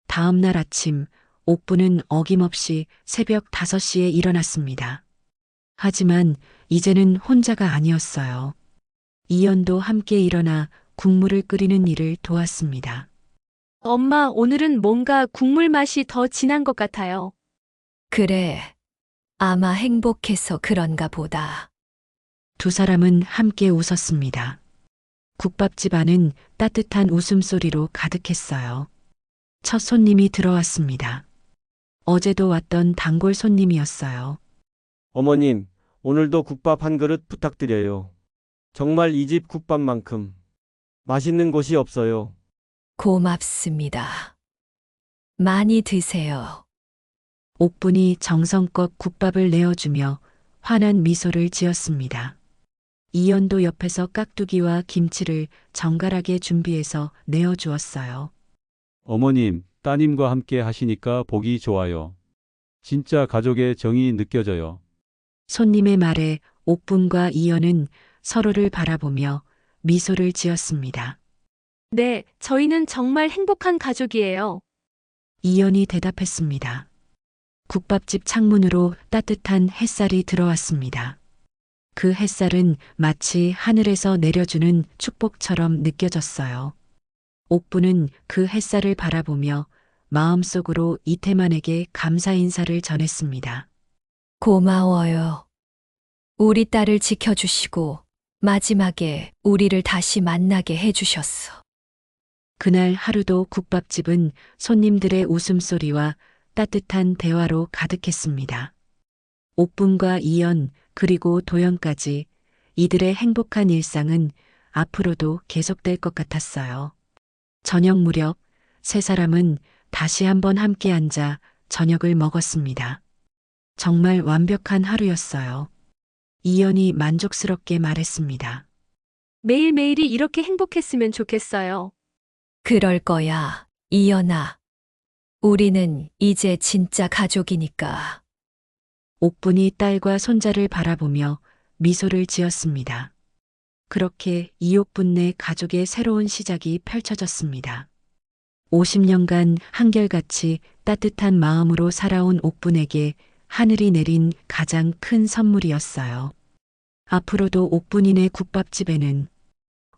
다음 날 아침 옥분은 어김없이 새벽 5시에 일어났습니다. 하지만 이제는 혼자가 아니었어요. 이연도 함께 일어나 국물을 끓이는 일을 도왔습니다. 엄마, 오늘은 뭔가 국물 맛이 더 진한 것 같아요. 그래, 아마 행복해서 그런가 보다. 두 사람은 함께 웃었습니다. 국밥집 안은 따뜻한 웃음소리로 가득했어요. 첫 손님이 들어왔습니다. 어제도 왔던 단골 손님이었어요. 어머님, 오늘도 국밥 한 그릇 부탁드려요. 정말 이 집 국밥만큼 맛있는 곳이 없어요. 고맙습니다. 많이 드세요. 옥분이 정성껏 국밥을 내어주며 환한 미소를 지었습니다. 이연도 옆에서 깍두기와 김치를 정갈하게 준비해서 내어주었어요. 어머님, 따님과 함께 하시니까 보기 좋아요. 진짜 가족의 정이 느껴져요. 손님의 말에 옥분과 이연은 서로를 바라보며 미소를 지었습니다. 네, 저희는 정말 행복한 가족이에요. 이연이 대답했습니다. 국밥집 창문으로 따뜻한 햇살이 들어왔습니다. 그 햇살은 마치 하늘에서 내려주는 축복처럼 느껴졌어요. 옥부는 그 햇살을 바라보며 마음속으로 이태만에게 감사 인사를 전했습니다. 고마워요. 우리 딸을 지켜주시고 마지막에 우리를 다시 만나게 해주셨어. 그날 하루도 국밥집은 손님들의 웃음소리와 따뜻한 대화로 가득했습니다. 옥분과 이연 그리고 도연까지 이들의 행복한 일상은 앞으로도 계속될 것 같았어요. 저녁 무렵 세 사람은 다시 한번 함께 앉아 저녁을 먹었습니다. 정말 완벽한 하루였어요. 이연이 만족스럽게 말했습니다. 매일매일이 이렇게 행복했으면 좋겠어요. 그럴 거야, 이연아. 우리는 이제 진짜 가족이니까. 옥분이 딸과 손자를 바라보며 미소를 지었습니다. 그렇게 이옥분 내 가족의 새로운 시작이 펼쳐졌습니다. 50년간 한결같이 따뜻한 마음으로 살아온 옥분에게 하늘이 내린 가장 큰 선물이었어요. 앞으로도 옥분이네 국밥집에는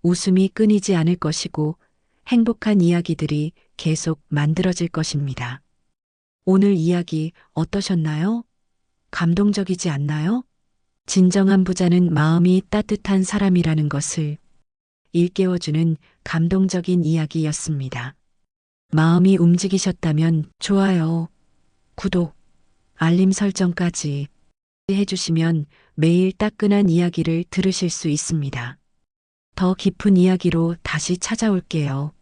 웃음이 끊이지 않을 것이고 행복한 이야기들이 계속 만들어질 것입니다. 오늘 이야기 어떠셨나요? 감동적이지 않나요? 진정한 부자는 마음이 따뜻한 사람이라는 것을 일깨워주는 감동적인 이야기였습니다. 마음이 움직이셨다면 좋아요, 구독, 알림 설정까지 해주시면 매일 따끈한 이야기를 들으실 수 있습니다. 더 깊은 이야기로 다시 찾아올게요.